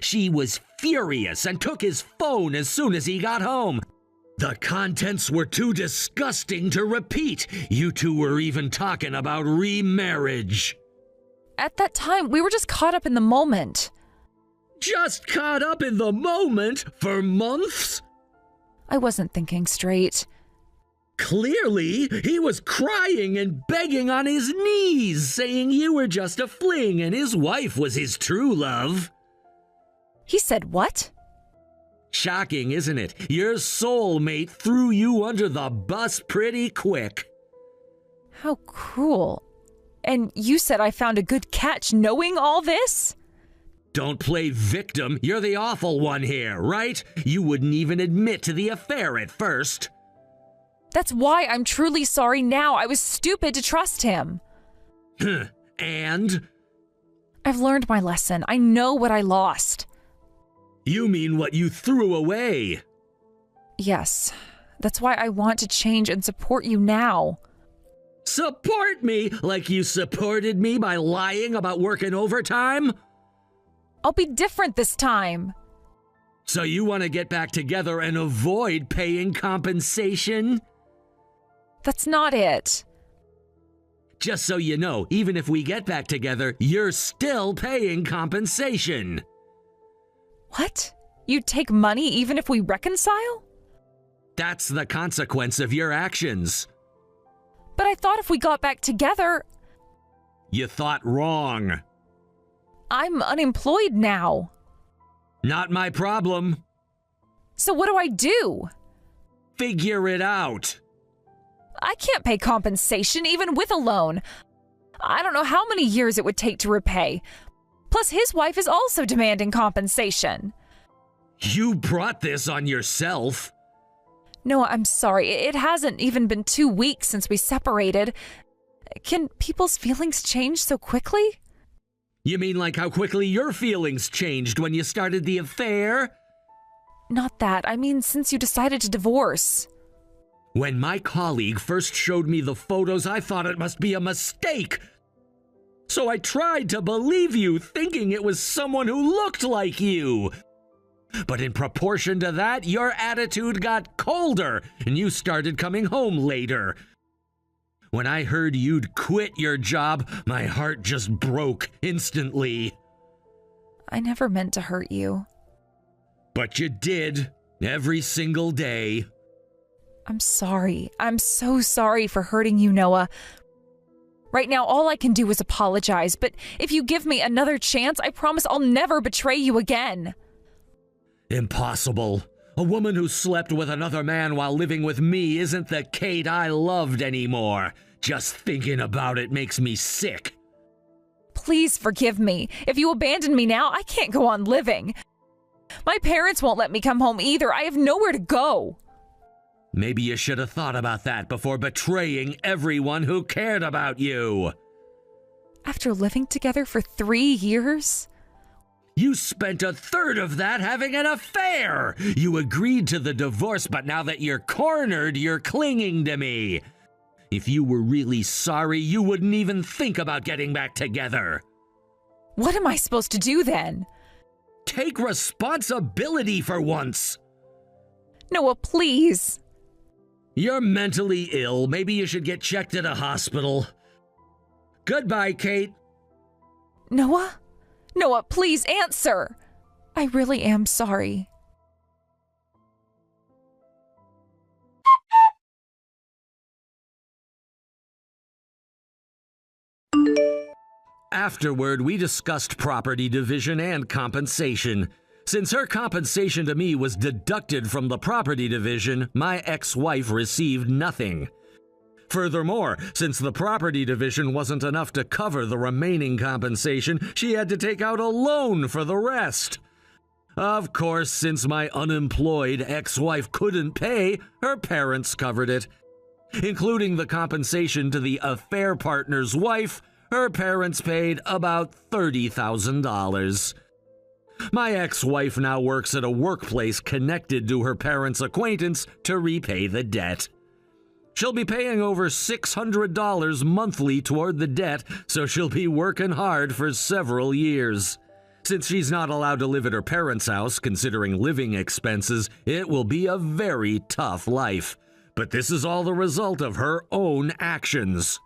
She was furious and took his phone as soon as he got home. The contents were too disgusting to repeat. You two were even talking about remarriage. At that time, we were just caught up in the moment. Just caught up in the moment for months? I wasn't thinking straight. Clearly, he was crying and begging on his knees, saying you were just a fling and his wife was his true love. He said what? Shocking, isn't it? Your soulmate threw you under the bus pretty quick. How cruel. And you said I found a good catch knowing all this? Don't play victim. You're the awful one here, right? You wouldn't even admit to the affair at first. That's why I'm truly sorry now. I was stupid to trust him. And? I've learned my lesson. I know what I lost. You mean what you threw away? Yes. That's why I want to change and support you now. Support me like you supported me by lying about working overtime? I'll be different this time. So you want to get back together and avoid paying compensation? That's not it. Just so you know, even if we get back together, you're still paying compensation. What? You'd take money even if we reconcile? That's the consequence of your actions. But I thought if we got back together... You thought wrong. I'm unemployed now. Not my problem. So what do I do? Figure it out. I can't pay compensation even with a loan. I don't know how many years it would take to repay. Plus, his wife is also demanding compensation. You brought this on yourself. No, I'm sorry. It hasn't even been 2 weeks since we separated. Can people's feelings change so quickly? You mean like how quickly your feelings changed when you started the affair? Not that. I mean, since you decided to divorce. When my colleague first showed me the photos, I thought it must be a mistake. So I tried to believe you, thinking it was someone who looked like you. But in proportion to that, your attitude got colder, and you started coming home later. When I heard you'd quit your job, my heart just broke instantly. I never meant to hurt you. But you did, every single day. I'm sorry. I'm so sorry for hurting you, Noah. Right now, all I can do is apologize, but if you give me another chance, I promise I'll never betray you again. Impossible. A woman who slept with another man while living with me isn't the Kate I loved anymore. Just thinking about it makes me sick. Please forgive me. If you abandon me now, I can't go on living. My parents won't let me come home either. I have nowhere to go. Maybe you should have thought about that before betraying everyone who cared about you. After living together for 3 years? You spent a third of that having an affair. You agreed to the divorce, but now that you're cornered, you're clinging to me. If you were really sorry, you wouldn't even think about getting back together. What am I supposed to do then? Take responsibility for once. Noah, please. You're mentally ill. Maybe you should get checked at a hospital. Goodbye, Kate. Noah? Noah, please answer. I really am sorry. Afterward, we discussed property division and compensation. Since her compensation to me was deducted from the property division, my ex-wife received nothing. Furthermore, since the property division wasn't enough to cover the remaining compensation, she had to take out a loan for the rest. Of course, since my unemployed ex-wife couldn't pay, her parents covered it. Including the compensation to the affair partner's wife, her parents paid about $30,000. My ex-wife now works at a workplace connected to her parents' acquaintance to repay the debt. She'll be paying over $600 monthly toward the debt, so she'll be working hard for several years. Since she's not allowed to live at her parents' house, considering living expenses, it will be a very tough life. But this is all the result of her own actions.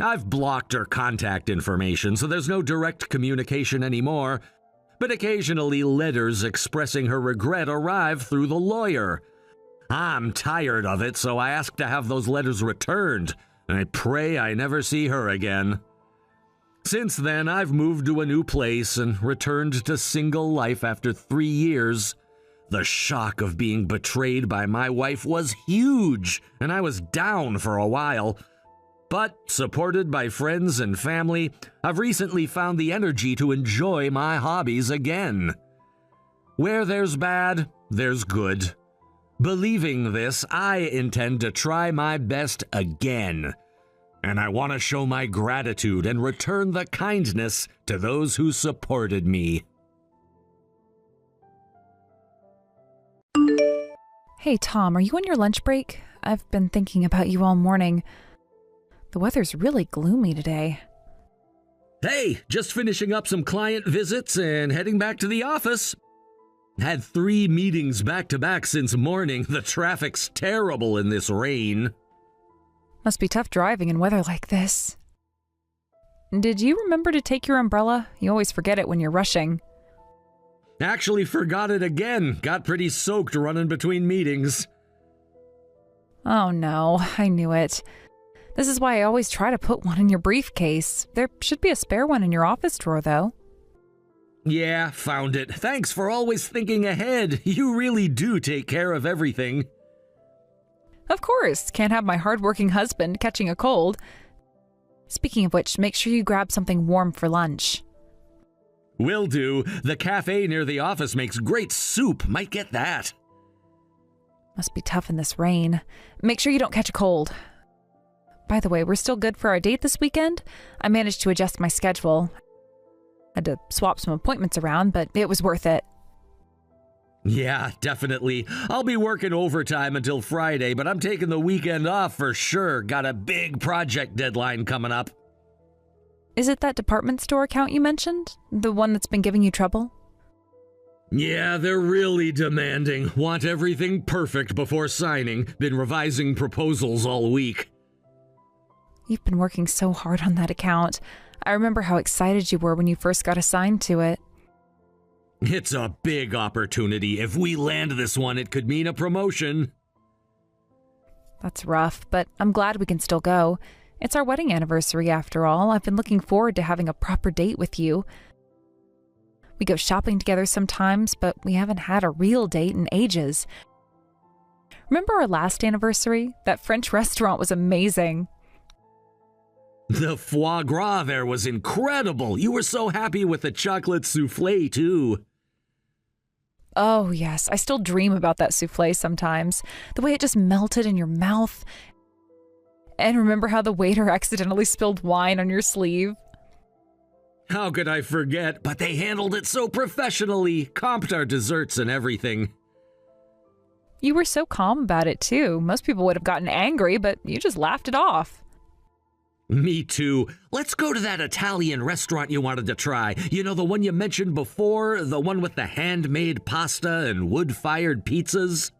I've blocked her contact information, so there's no direct communication anymore. But occasionally letters expressing her regret arrive through the lawyer. I'm tired of it, so I ask to have those letters returned. I pray I never see her again. Since then, I've moved to a new place and returned to single life after 3 years. The shock of being betrayed by my wife was huge, and I was down for a while. But, supported by friends and family, I've recently found the energy to enjoy my hobbies again. Where there's bad, there's good. Believing this, I intend to try my best again. And I want to show my gratitude and return the kindness to those who supported me. Hey, Tom, are you on your lunch break? I've been thinking about you all morning. The weather's really gloomy today. Hey, just finishing up some client visits and heading back to the office. Had 3 meetings back-to-back since morning. The traffic's terrible in this rain. Must be tough driving in weather like this. Did you remember to take your umbrella? You always forget it when you're rushing. Actually forgot it again. Got pretty soaked running between meetings. Oh no, I knew it. This is why I always try to put one in your briefcase. There should be a spare one in your office drawer, though. Yeah, found it. Thanks for always thinking ahead. You really do take care of everything. Of course, can't have my hard-working husband catching a cold. Speaking of which, make sure you grab something warm for lunch. Will do. The cafe near the office makes great soup. Might get that. Must be tough in this rain. Make sure you don't catch a cold. By the way, we're still good for our date this weekend? I managed to adjust my schedule. Had to swap some appointments around, but it was worth it. Yeah, definitely. I'll be working overtime until Friday, but I'm taking the weekend off for sure. Got a big project deadline coming up. Is it that department store account you mentioned? The one that's been giving you trouble? Yeah, they're really demanding. Want everything perfect before signing. Been revising proposals all week. You've been working so hard on that account. I remember how excited you were when you first got assigned to it. It's a big opportunity. If we land this one, it could mean a promotion. That's rough, but I'm glad we can still go. It's our wedding anniversary after all. I've been looking forward to having a proper date with you. We go shopping together sometimes, but we haven't had a real date in ages. Remember our last anniversary? That French restaurant was amazing. The foie gras there was incredible. You were so happy with the chocolate souffle, too. Oh, yes. I still dream about that souffle sometimes. The way it just melted in your mouth. And remember how the waiter accidentally spilled wine on your sleeve? How could I forget? But they handled it so professionally, comped our desserts and everything. You were so calm about it, too. Most people would have gotten angry, but you just laughed it off. Me too. Let's go to that Italian restaurant you wanted to try. You know, the one you mentioned before? The one with the handmade pasta and wood-fired pizzas?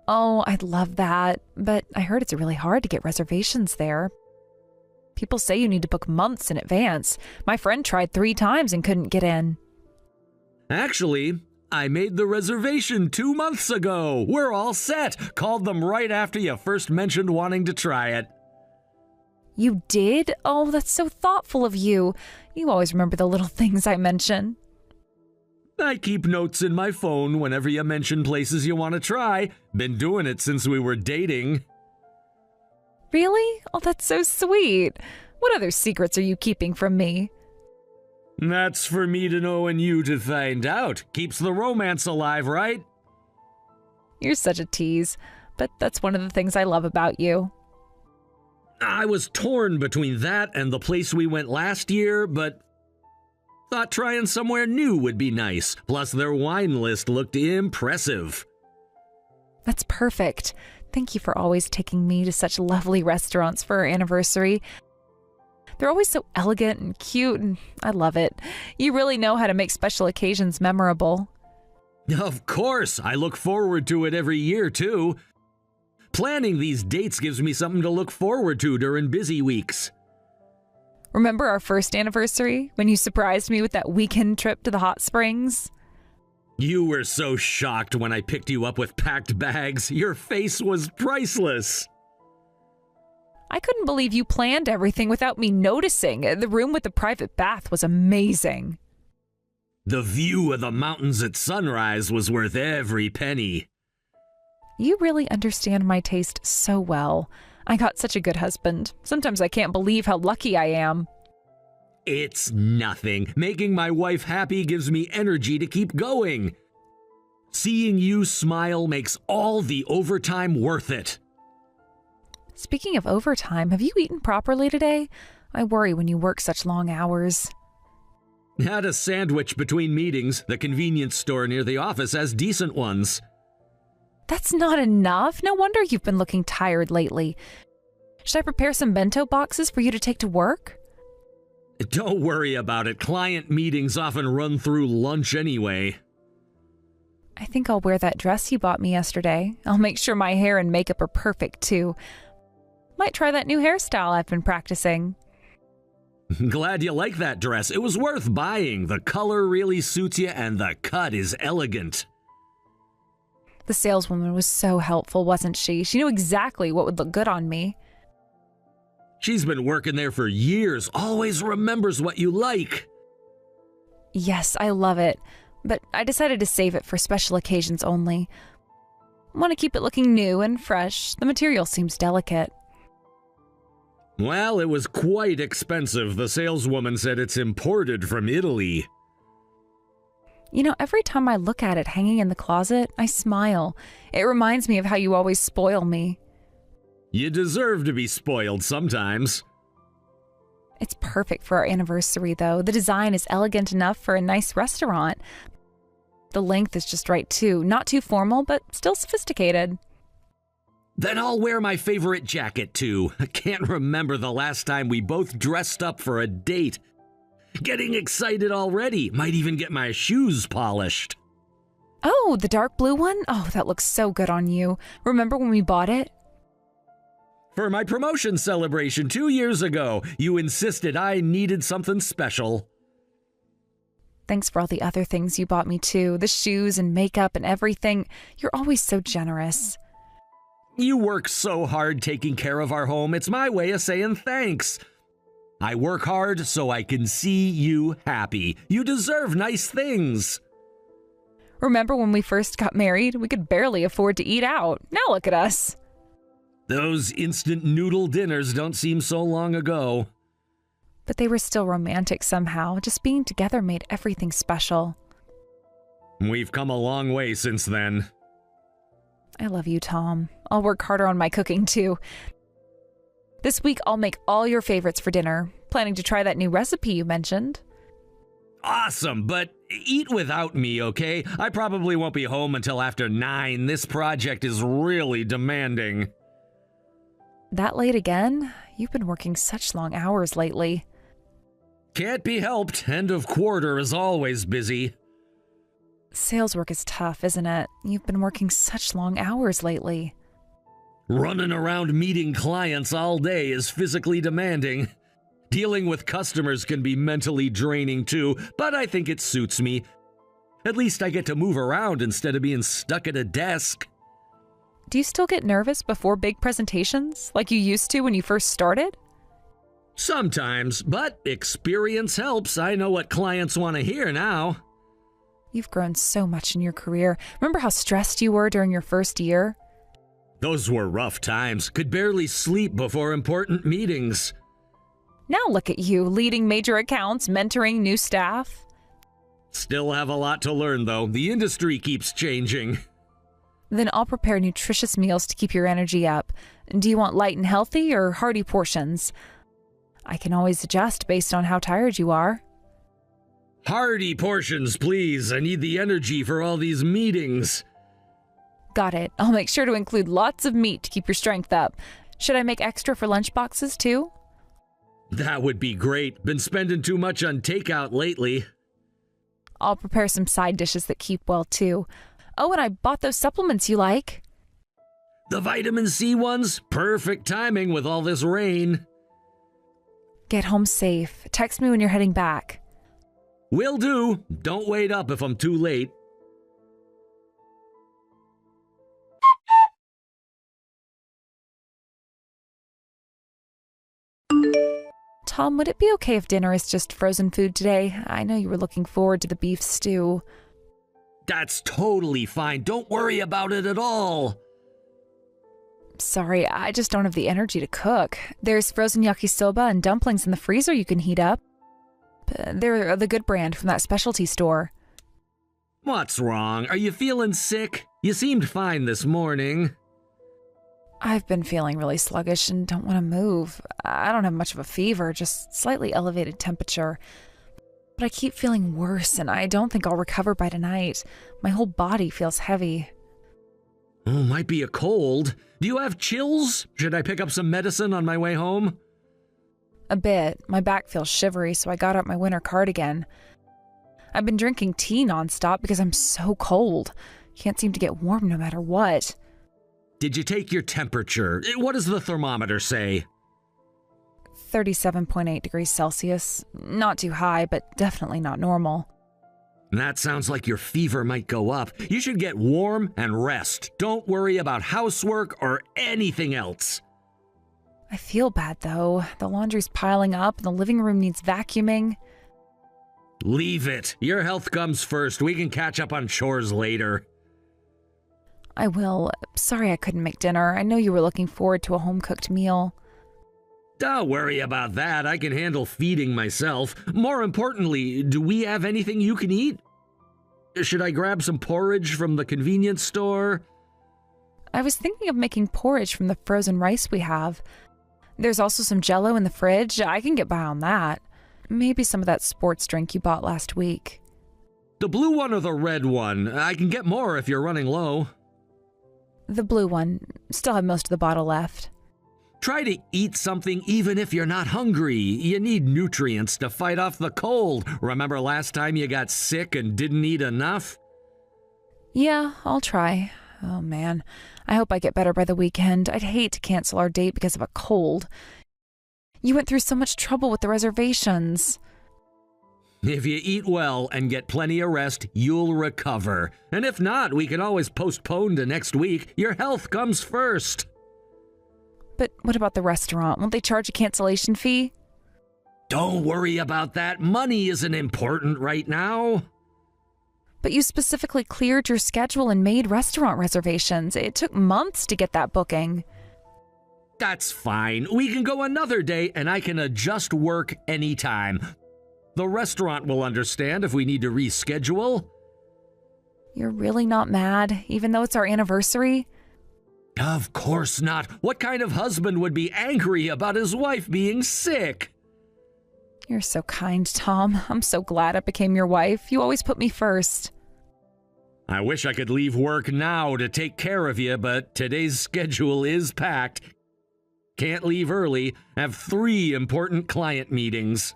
Oh, I'd love that. But I heard it's really hard to get reservations there. People say you need to book months in advance. My friend tried 3 times and couldn't get in. Actually, I made the reservation 2 months ago. We're all set. Called them right after you first mentioned wanting to try it. You did? Oh, that's so thoughtful of you. You always remember the little things I mention. I keep notes in my phone whenever you mention places you want to try. Been doing it since we were dating. Really? Oh, that's so sweet. What other secrets are you keeping from me? That's for me to know and you to find out. Keeps the romance alive, right? You're such a tease, but that's one of the things I love about you. I was torn between that and the place we went last year, but thought trying somewhere new would be nice. Plus, their wine list looked impressive. That's perfect. Thank you for always taking me to such lovely restaurants for our anniversary. They're always so elegant and cute, and I love it. You really know how to make special occasions memorable. Of course, I look forward to it every year, too. Planning these dates gives me something to look forward to during busy weeks. Remember our first anniversary when you surprised me with that weekend trip to the hot springs? You were so shocked when I picked you up with packed bags. Your face was priceless. I couldn't believe you planned everything without me noticing. The room with the private bath was amazing. The view of the mountains at sunrise was worth every penny. You really understand my taste so well. I got such a good husband. Sometimes I can't believe how lucky I am. It's nothing. Making my wife happy gives me energy to keep going. Seeing you smile makes all the overtime worth it. Speaking of overtime, have you eaten properly today? I worry when you work such long hours. Had a sandwich between meetings. The convenience store near the office has decent ones. That's not enough. No wonder you've been looking tired lately. Should I prepare some bento boxes for you to take to work? Don't worry about it. Client meetings often run through lunch anyway. I think I'll wear that dress you bought me yesterday. I'll make sure my hair and makeup are perfect, too. Might try that new hairstyle I've been practicing. Glad you like that dress. It was worth buying. The color really suits you and the cut is elegant. The saleswoman was so helpful, wasn't she? She knew exactly what would look good on me. She's been working there for years, always remembers what you like. Yes, I love it, but I decided to save it for special occasions only. I want to keep it looking new and fresh. The material seems delicate. Well, it was quite expensive. The saleswoman said it's imported from Italy. You know, every time I look at it hanging in the closet, I smile. It reminds me of how you always spoil me. You deserve to be spoiled sometimes. It's perfect for our anniversary, though. The design is elegant enough for a nice restaurant. The length is just right, too. Not too formal, but still sophisticated. Then I'll wear my favorite jacket, too. I can't remember the last time we both dressed up for a date. Getting excited already. Might even get my shoes polished. Oh, the dark blue one? Oh, that looks so good on you. Remember when we bought it? For my promotion celebration 2 years ago, you insisted I needed something special. Thanks for all the other things you bought me too. The shoes and makeup and everything. You're always so generous. You work so hard taking care of our home. It's my way of saying thanks. I work hard so I can see you happy. You deserve nice things. Remember when we first got married? We could barely afford to eat out. Now look at us. Those instant noodle dinners don't seem so long ago. But they were still romantic somehow. Just being together made everything special. We've come a long way since then. I love you, Tom. I'll work harder on my cooking, too. This week, I'll make all your favorites for dinner. Planning to try that new recipe you mentioned. Awesome, but eat without me, okay? I probably won't be home until after 9. This project is really demanding. That late again? You've been working such long hours lately. Can't be helped. End of quarter is always busy. Sales work is tough, isn't it? You've been working such long hours lately. Running around meeting clients all day is physically demanding. Dealing with customers can be mentally draining too, but I think it suits me. At least I get to move around instead of being stuck at a desk. Do you still get nervous before big presentations, like you used to when you first started? Sometimes, but experience helps. I know what clients want to hear now. You've grown so much in your career. Remember how stressed you were during your first year? Those were rough times. Could barely sleep before important meetings. Now look at you, leading major accounts, mentoring new staff. Still have a lot to learn, though. The industry keeps changing. Then I'll prepare nutritious meals to keep your energy up. Do you want light and healthy or hearty portions? I can always adjust based on how tired you are. Hearty portions, please. I need the energy for all these meetings. Got it. I'll make sure to include lots of meat to keep your strength up. Should I make extra for lunch boxes, too? That would be great. Been spending too much on takeout lately. I'll prepare some side dishes that keep well, too. Oh, and I bought those supplements you like. The vitamin C ones? Perfect timing with all this rain. Get home safe. Text me when you're heading back. Will do. Don't wait up if I'm too late. Tom, would it be okay if dinner is just frozen food today? I know you were looking forward to the beef stew. That's totally fine. Don't worry about it at all. Sorry, I just don't have the energy to cook. There's frozen yakisoba and dumplings in the freezer you can heat up. They're the good brand from that specialty store. What's wrong? Are you feeling sick? You seemed fine this morning. I've been feeling really sluggish and don't want to move. I don't have much of a fever, just slightly elevated temperature. But I keep feeling worse and I don't think I'll recover by tonight. My whole body feels heavy. Oh, might be a cold. Do you have chills? Should I pick up some medicine on my way home? A bit. My back feels shivery, so I got out my winter cardigan. I've been drinking tea nonstop because I'm so cold. Can't seem to get warm no matter what. Did you take your temperature? What does the thermometer say? 37.8 degrees Celsius. Not too high, but definitely not normal. That sounds like your fever might go up. You should get warm and rest. Don't worry about housework or anything else. I feel bad, though. The laundry's piling up and the living room needs vacuuming. Leave it. Your health comes first. We can catch up on chores later. I will. Sorry I couldn't make dinner. I know you were looking forward to a home-cooked meal. Don't worry about that. I can handle feeding myself. More importantly, do we have anything you can eat? Should I grab some porridge from the convenience store? I was thinking of making porridge from the frozen rice we have. There's also some Jell-O in the fridge. I can get by on that. Maybe some of that sports drink you bought last week. The blue one or the red one? I can get more if you're running low. The blue one. Still have most of the bottle left. Try to eat something even if you're not hungry. You need nutrients to fight off the cold. Remember last time you got sick and didn't eat enough? Yeah, I'll try. Oh man, I hope I get better by the weekend. I'd hate to cancel our date because of a cold. You went through so much trouble with the reservations. If you eat well and get plenty of rest, you'll recover. And if not, we can always postpone to next week. Your health comes first. But what about the restaurant? Won't they charge a cancellation fee? Don't worry about that. Money isn't important right now. But you specifically cleared your schedule and made restaurant reservations. It took months to get that booking. That's fine. We can go another day and I can adjust work anytime. The restaurant will understand if we need to reschedule. You're really not mad, even though it's our anniversary? Of course not. What kind of husband would be angry about his wife being sick? You're so kind, Tom. I'm so glad I became your wife. You always put me first. I wish I could leave work now to take care of you, but today's schedule is packed. Can't leave early. Have 3 important client meetings.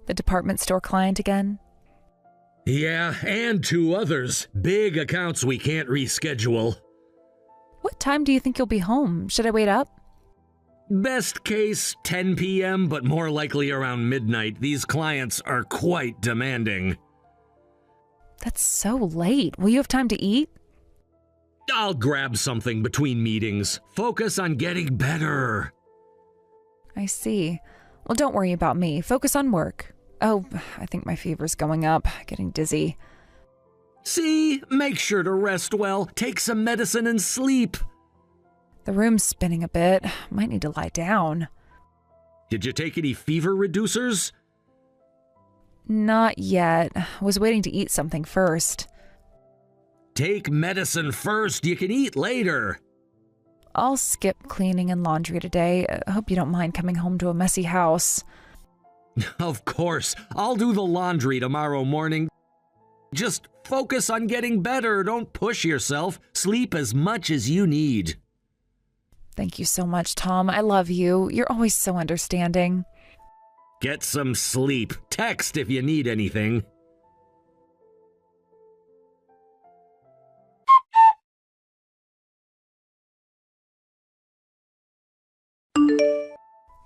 The department store client again? Yeah, and 2 others. Big accounts we can't reschedule. What time do you think you'll be home? Should I wait up? Best case, 10 p.m., but more likely around midnight. These clients are quite demanding. That's so late. Will you have time to eat? I'll grab something between meetings. Focus on getting better. I see. Well, don't worry about me. Focus on work. Oh, I think my fever's going up. Getting dizzy. See? Make sure to rest well. Take some medicine and sleep. The room's spinning a bit. Might need to lie down. Did you take any fever reducers? Not yet. Was waiting to eat something first. Take medicine first. You can eat later. I'll skip cleaning and laundry today. I hope you don't mind coming home to a messy house. Of course. I'll do the laundry tomorrow morning. Just focus on getting better. Don't push yourself. Sleep as much as you need. Thank you so much, Tom. I love you. You're always so understanding. Get some sleep. Text if you need anything.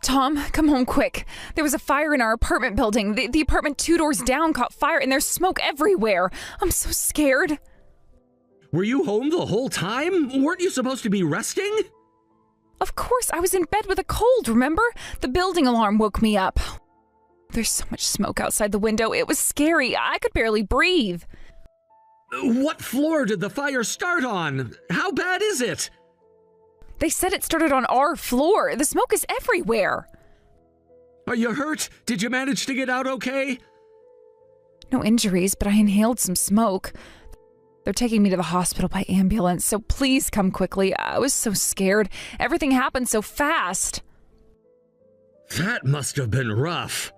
Tom, come home quick. There was a fire in our apartment building. The apartment 2 doors down caught fire and there's smoke everywhere. I'm so scared. Were you home the whole time? Weren't you supposed to be resting? Of course, I was in bed with a cold, remember? The building alarm woke me up. There's so much smoke outside the window. It was scary. I could barely breathe. What floor did the fire start on? How bad is it? They said it started on our floor. The smoke is everywhere. Are you hurt? Did you manage to get out okay? No injuries, but I inhaled some smoke. They're taking me to the hospital by ambulance, so please come quickly. I was so scared. Everything happened so fast. That must have been rough.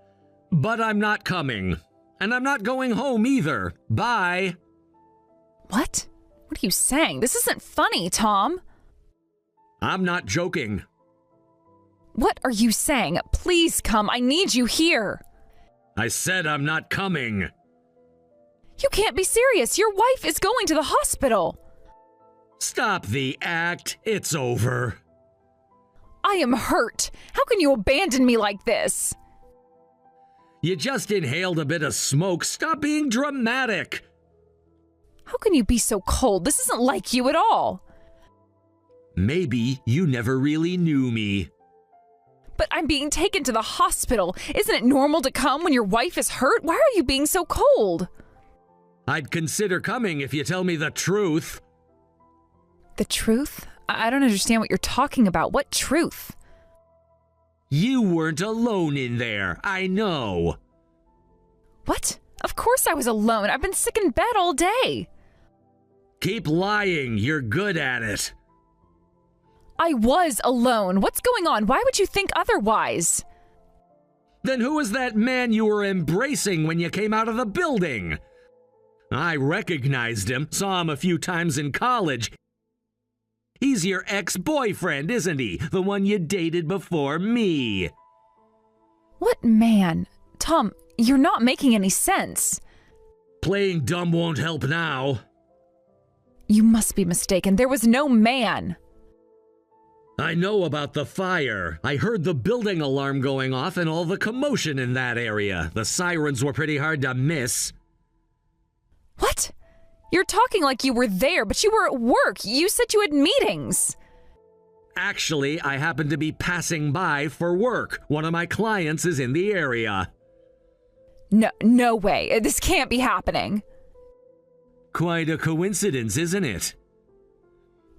But I'm not coming. And I'm not going home either. Bye. What? What are you saying? This isn't funny, Tom. I'm not joking. What are you saying? Please come. I need you here. I said I'm not coming. You can't be serious. Your wife is going to the hospital. Stop the act. It's over. I am hurt. How can you abandon me like this? You just inhaled a bit of smoke. Stop being dramatic. How can you be so cold? This isn't like you at all. Maybe you never really knew me. But I'm being taken to the hospital. Isn't it normal to come when your wife is hurt? Why are you being so cold? I'd consider coming if you tell me the truth. The truth? I don't understand what you're talking about. What truth? You weren't alone in there. I know. What? Of course I was alone. I've been sick in bed all day. Keep lying. You're good at it. I was alone. What's going on? Why would you think otherwise? Then who was that man you were embracing when you came out of the building? I recognized him, saw him a few times in college. He's your ex-boyfriend, isn't he? The one you dated before me. What man? Tom, you're not making any sense. Playing dumb won't help now. You must be mistaken. There was no man. I know about the fire. I heard the building alarm going off and all the commotion in that area. The sirens were pretty hard to miss. What? You're talking like you were there, but you were at work. You said you had meetings. Actually, I happened to be passing by for work. One of my clients is in the area. No way. This can't be happening. Quite a coincidence, isn't it?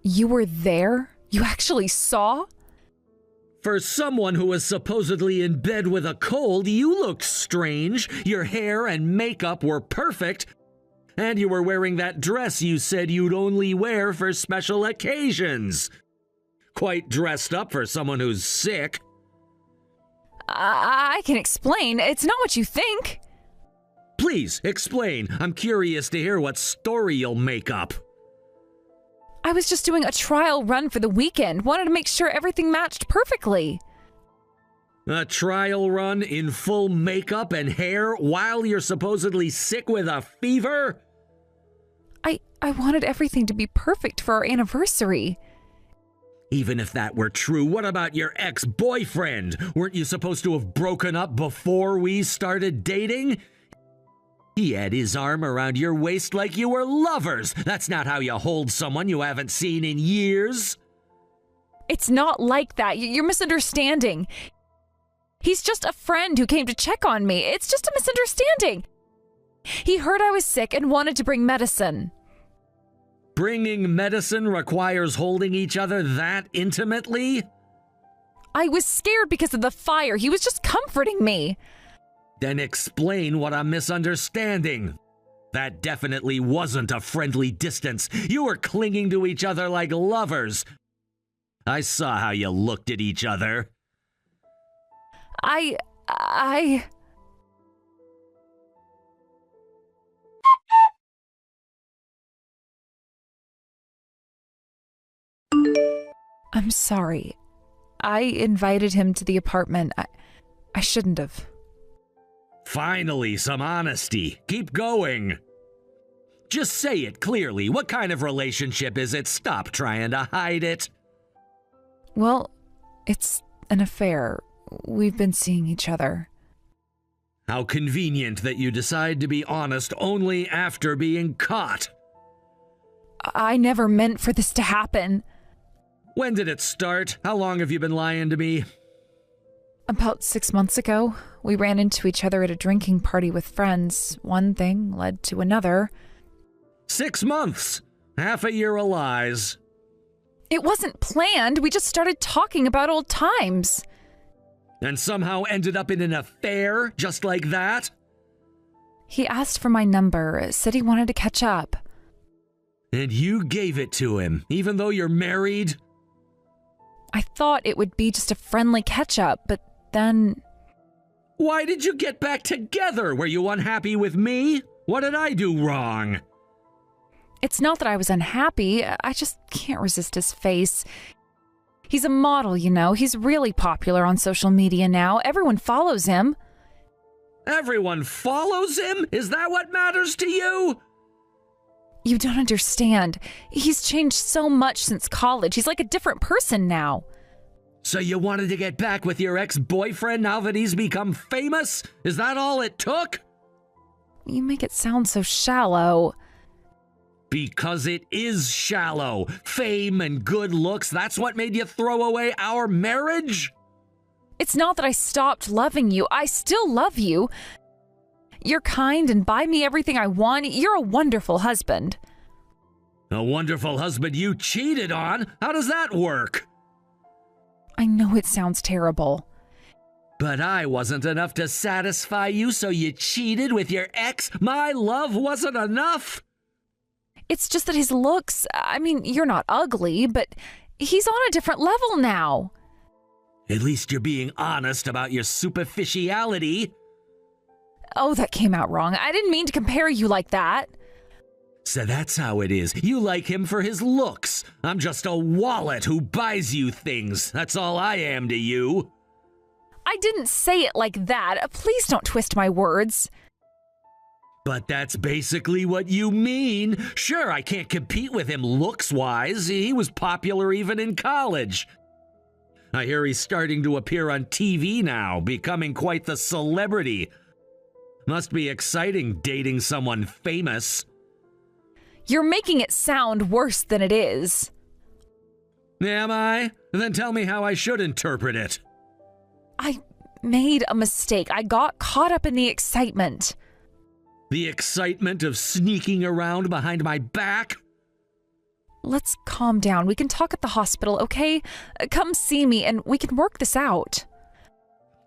You were there? You actually saw? For someone who was supposedly in bed with a cold, you looked strange. Your hair and makeup were perfect. And you were wearing that dress you said you'd only wear for special occasions. Quite dressed up for someone who's sick. I can explain. It's not what you think. Please, explain. I'm curious to hear what story you'll make up. I was just doing a trial run for the weekend. Wanted to make sure everything matched perfectly. A trial run in full makeup and hair while you're supposedly sick with a fever? I wanted everything to be perfect for our anniversary. Even if that were true, what about your ex-boyfriend? Weren't you supposed to have broken up before we started dating? He had his arm around your waist like you were lovers. That's not how you hold someone you haven't seen in years. It's not like that. You're misunderstanding. He's just a friend who came to check on me. It's just a misunderstanding. He heard I was sick and wanted to bring medicine. Bringing medicine requires holding each other that intimately? I was scared because of the fire. He was just comforting me. Then explain what I'm misunderstanding. That definitely wasn't a friendly distance. You were clinging to each other like lovers. I saw how you looked at each other. I'm sorry. I invited him to the apartment. I shouldn't have. Finally, some honesty. Keep going. Just say it clearly. What kind of relationship is it? Stop trying to hide it. Well, it's an affair. We've been seeing each other. How convenient that you decide to be honest only after being caught. I never meant for this to happen. When did it start? How long have you been lying to me? About 6 months ago, we ran into each other at a drinking party with friends. One thing led to another. 6 months! Half a year of lies. It wasn't planned. We just started talking about old times. And somehow ended up in an affair just like that? He asked for my number, said he wanted to catch up. And you gave it to him, even though you're married? I thought it would be just a friendly catch-up, but then... Why did you get back together? Were you unhappy with me? What did I do wrong? It's not that I was unhappy. I just can't resist his face. He's a model, you know. He's really popular on social media now. Everyone follows him. Everyone follows him? Is that what matters to you? You don't understand. He's changed so much since college. He's like a different person now. So you wanted to get back with your ex-boyfriend now that he's become famous? Is that all it took? You make it sound so shallow. Because it is shallow. Fame and good looks, that's what made you throw away our marriage? It's not that I stopped loving you. I still love you. You're kind and buy me everything I want. You're a wonderful husband. A wonderful husband you cheated on? How does that work? I know it sounds terrible. But I wasn't enough to satisfy you, so you cheated with your ex? My love wasn't enough? It's just that his looks, I mean, you're not ugly, but he's on a different level now. At least you're being honest about your superficiality. Oh, that came out wrong. I didn't mean to compare you like that. So that's how it is. You like him for his looks. I'm just a wallet who buys you things. That's all I am to you. I didn't say it like that. Please don't twist my words. But that's basically what you mean. Sure, I can't compete with him looks-wise. He was popular even in college. I hear he's starting to appear on TV now, becoming quite the celebrity. Must be exciting dating someone famous. You're making it sound worse than it is. Am I? Then tell me how I should interpret it. I made a mistake. I got caught up in the excitement. The excitement of sneaking around behind my back? Let's calm down. We can talk at the hospital, okay? Come see me and we can work this out.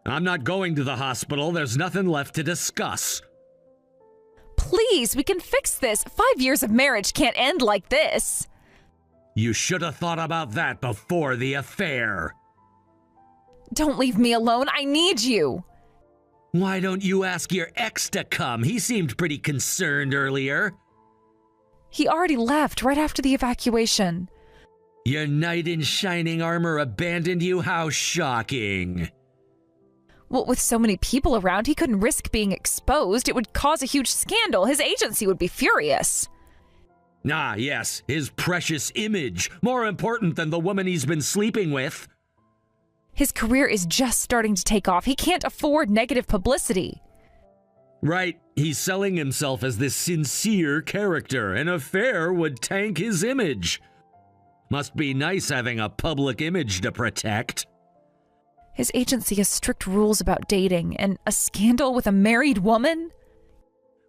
I'm not going to the hospital. There's nothing left to discuss. Please, we can fix this. 5 years of marriage can't end like this. You should have thought about that before the affair. Don't leave me alone. I need you. Why don't you ask your ex to come? He seemed pretty concerned earlier. He already left right after the evacuation. Your knight in shining armor abandoned you? How shocking. Well, with so many people around, he couldn't risk being exposed. It would cause a huge scandal. His agency would be furious. Ah, yes, his precious image. More important than the woman he's been sleeping with. His career is just starting to take off. He can't afford negative publicity. Right, he's selling himself as this sincere character. An affair would tank his image. Must be nice having a public image to protect. His agency has strict rules about dating, and a scandal with a married woman?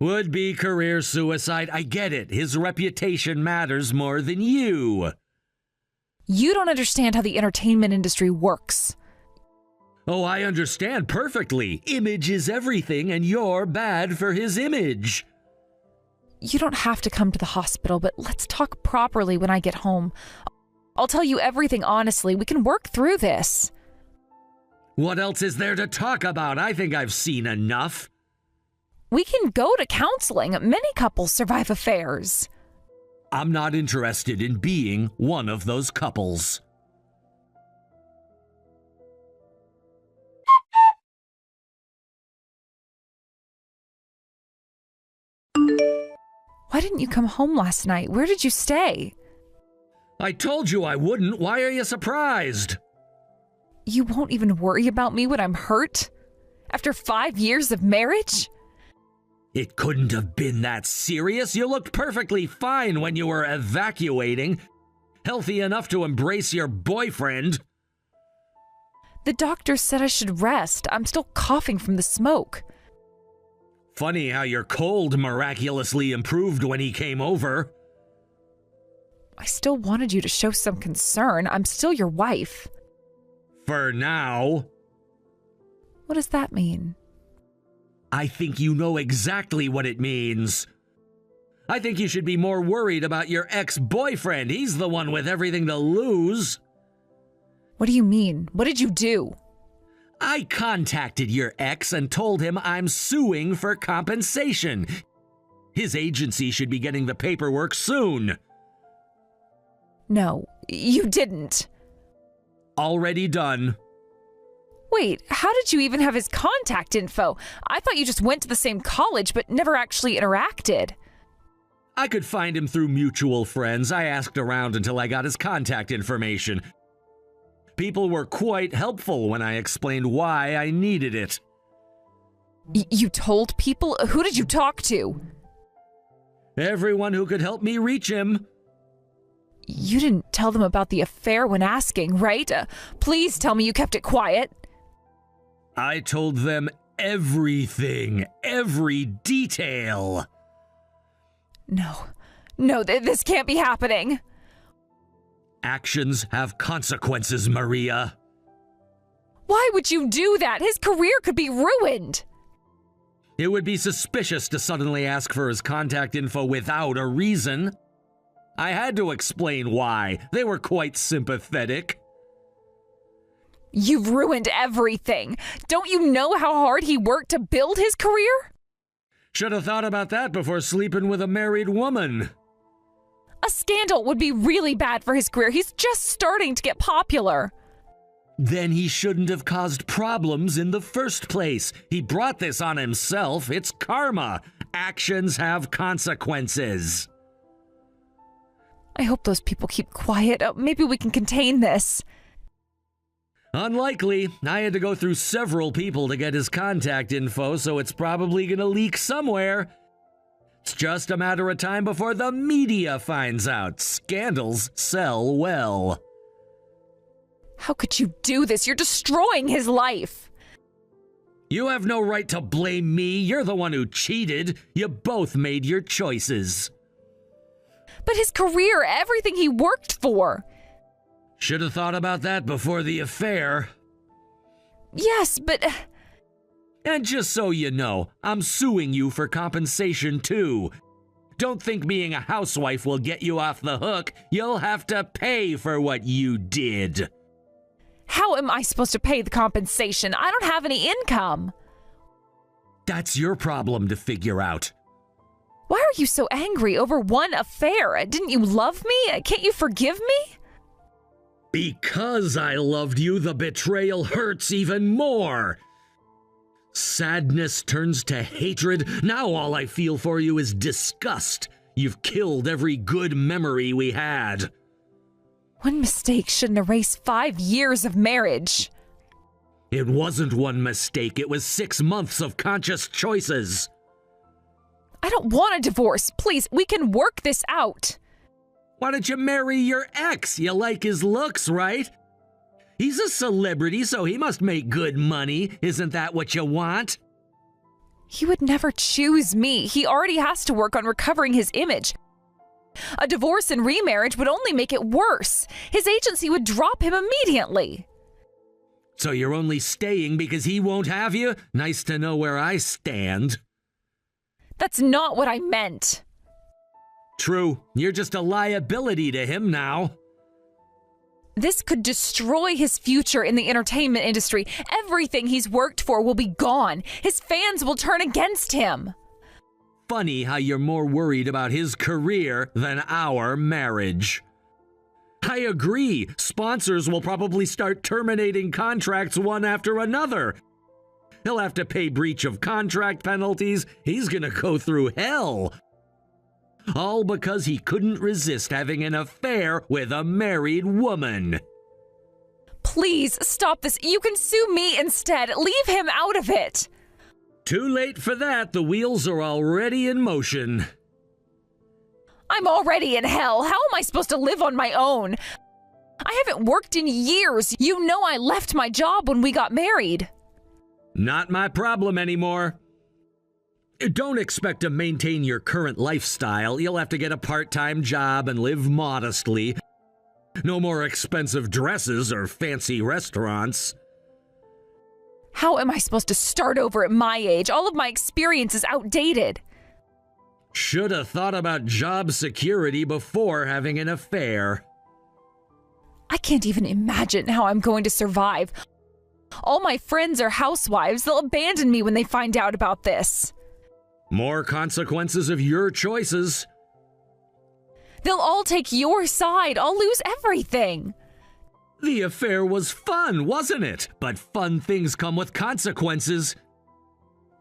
Would be career suicide. I get it. His reputation matters more than you. You don't understand how the entertainment industry works. Oh, I understand perfectly. Image is everything, and you're bad for his image. You don't have to come to the hospital, but let's talk properly when I get home. I'll tell you everything honestly. We can work through this. What else is there to talk about? I think I've seen enough. We can go to counseling. Many couples survive affairs. I'm not interested in being one of those couples. Why didn't you come home last night? Where did you stay? I told you I wouldn't. Why are you surprised? You won't even worry about me when I'm hurt? After 5 years of marriage? It couldn't have been that serious. You looked perfectly fine when you were evacuating. Healthy enough to embrace your boyfriend. The doctor said I should rest. I'm still coughing from the smoke. Funny how your cold miraculously improved when he came over. I still wanted you to show some concern. I'm still your wife. For now. What does that mean? I think you know exactly what it means. I think you should be more worried about your ex-boyfriend. He's the one with everything to lose. What do you mean? What did you do? I contacted your ex and told him I'm suing for compensation. His agency should be getting the paperwork soon. No, you didn't. Already done. Wait, how did you even have his contact info? I thought you just went to the same college but never actually interacted. I could find him through mutual friends. I asked around until I got his contact information. People were quite helpful when I explained why I needed it. You told people? Who did you talk to? Everyone who could help me reach him. You didn't tell them about the affair when asking, right? Please tell me you kept it quiet. I told them everything, every detail. No, this can't be happening. Actions have consequences, Maria. Why would you do that? His career could be ruined. It would be suspicious to suddenly ask for his contact info without a reason. I had to explain why. They were quite sympathetic. You've ruined everything. Don't you know how hard he worked to build his career? Should have thought about that before sleeping with a married woman. A scandal would be really bad for his career. He's just starting to get popular. Then he shouldn't have caused problems in the first place. He brought this on himself. It's karma. Actions have consequences. I hope those people keep quiet. Maybe we can contain this. Unlikely. I had to go through several people to get his contact info, so it's probably gonna leak somewhere. It's just a matter of time before the media finds out. Scandals sell well. How could you do this? You're destroying his life. You have no right to blame me. You're the one who cheated. You both made your choices. But his career, everything he worked for. Should have thought about that before the affair. Yes, but... And just so you know, I'm suing you for compensation too. Don't think being a housewife will get you off the hook. You'll have to pay for what you did. How am I supposed to pay the compensation? I don't have any income. That's your problem to figure out. Why are you so angry over one affair? Didn't you love me? Can't you forgive me? Because I loved you, the betrayal hurts even more. Sadness turns to hatred. Now all I feel for you is disgust. You've killed every good memory we had. One mistake shouldn't erase 5 years of marriage. It wasn't one mistake. It was 6 months of conscious choices. I don't want a divorce. Please, we can work this out. Why don't you marry your ex? You like his looks, right? He's a celebrity, so he must make good money. Isn't that what you want? He would never choose me. He already has to work on recovering his image. A divorce and remarriage would only make it worse. His agency would drop him immediately. So you're only staying because he won't have you? Nice to know where I stand. That's not what I meant. True. You're just a liability to him now. This could destroy his future in the entertainment industry. Everything he's worked for will be gone. His fans will turn against him. Funny how you're more worried about his career than our marriage. I agree. Sponsors will probably start terminating contracts one after another. He'll have to pay breach of contract penalties. He's gonna go through hell. All because he couldn't resist having an affair with a married woman. Please stop this. You can sue me instead. Leave him out of it. Too late for that. The wheels are already in motion. I'm already in hell. How am I supposed to live on my own? I haven't worked in years. You know I left my job when we got married. Not my problem anymore. Don't expect to maintain your current lifestyle. You'll have to get a part-time job and live modestly. No more expensive dresses or fancy restaurants. How am I supposed to start over at my age? All of my experience is outdated. Should have thought about job security before having an affair. I can't even imagine how I'm going to survive. All my friends are housewives. They'll abandon me when they find out about this. More consequences of your choices. They'll all take your side. I'll lose everything. The affair was fun, wasn't it? But fun things come with consequences.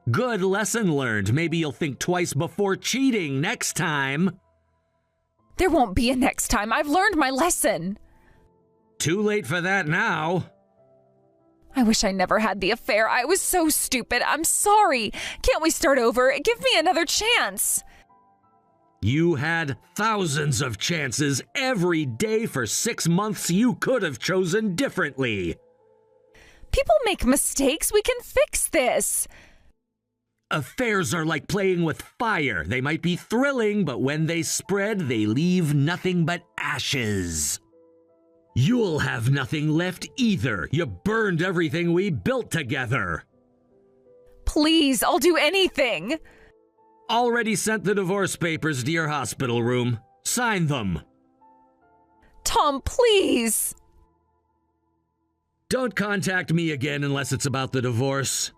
Good lesson learned. Maybe you'll think twice before cheating next time. There won't be a next time. I've learned my lesson. Too late for that now. I wish I never had the affair. I was so stupid. I'm sorry. Can't we start over? Give me another chance. You had thousands of chances every day for 6 months. You could have chosen differently. People make mistakes. We can fix this. Affairs are like playing with fire. They might be thrilling, but when they spread, they leave nothing but ashes. You'll have nothing left either. You burned everything we built together. Please, I'll do anything. Already sent the divorce papers to your hospital room. Sign them. Tom, please. Don't contact me again unless it's about the divorce.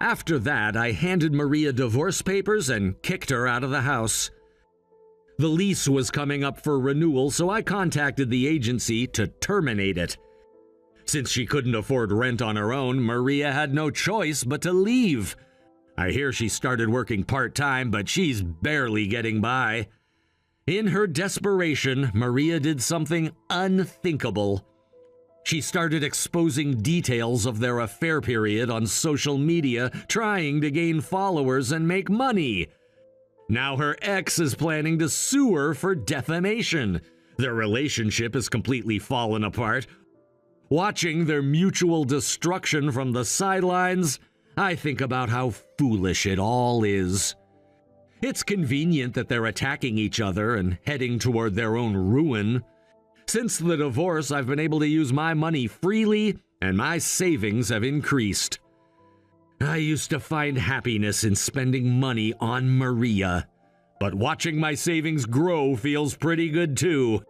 After that, I handed Maria divorce papers and kicked her out of the house. The lease was coming up for renewal, so I contacted the agency to terminate it. Since she couldn't afford rent on her own, Maria had no choice but to leave. I hear she started working part-time, but she's barely getting by. In her desperation, Maria did something unthinkable. She started exposing details of their affair period on social media, trying to gain followers and make money. Now her ex is planning to sue her for defamation. Their relationship has completely fallen apart. Watching their mutual destruction from the sidelines, I think about how foolish it all is. It's convenient that they're attacking each other and heading toward their own ruin. Since the divorce, I've been able to use my money freely, and my savings have increased. I used to find happiness in spending money on Maria, but watching my savings grow feels pretty good too.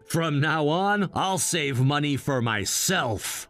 From now on, I'll save money for myself.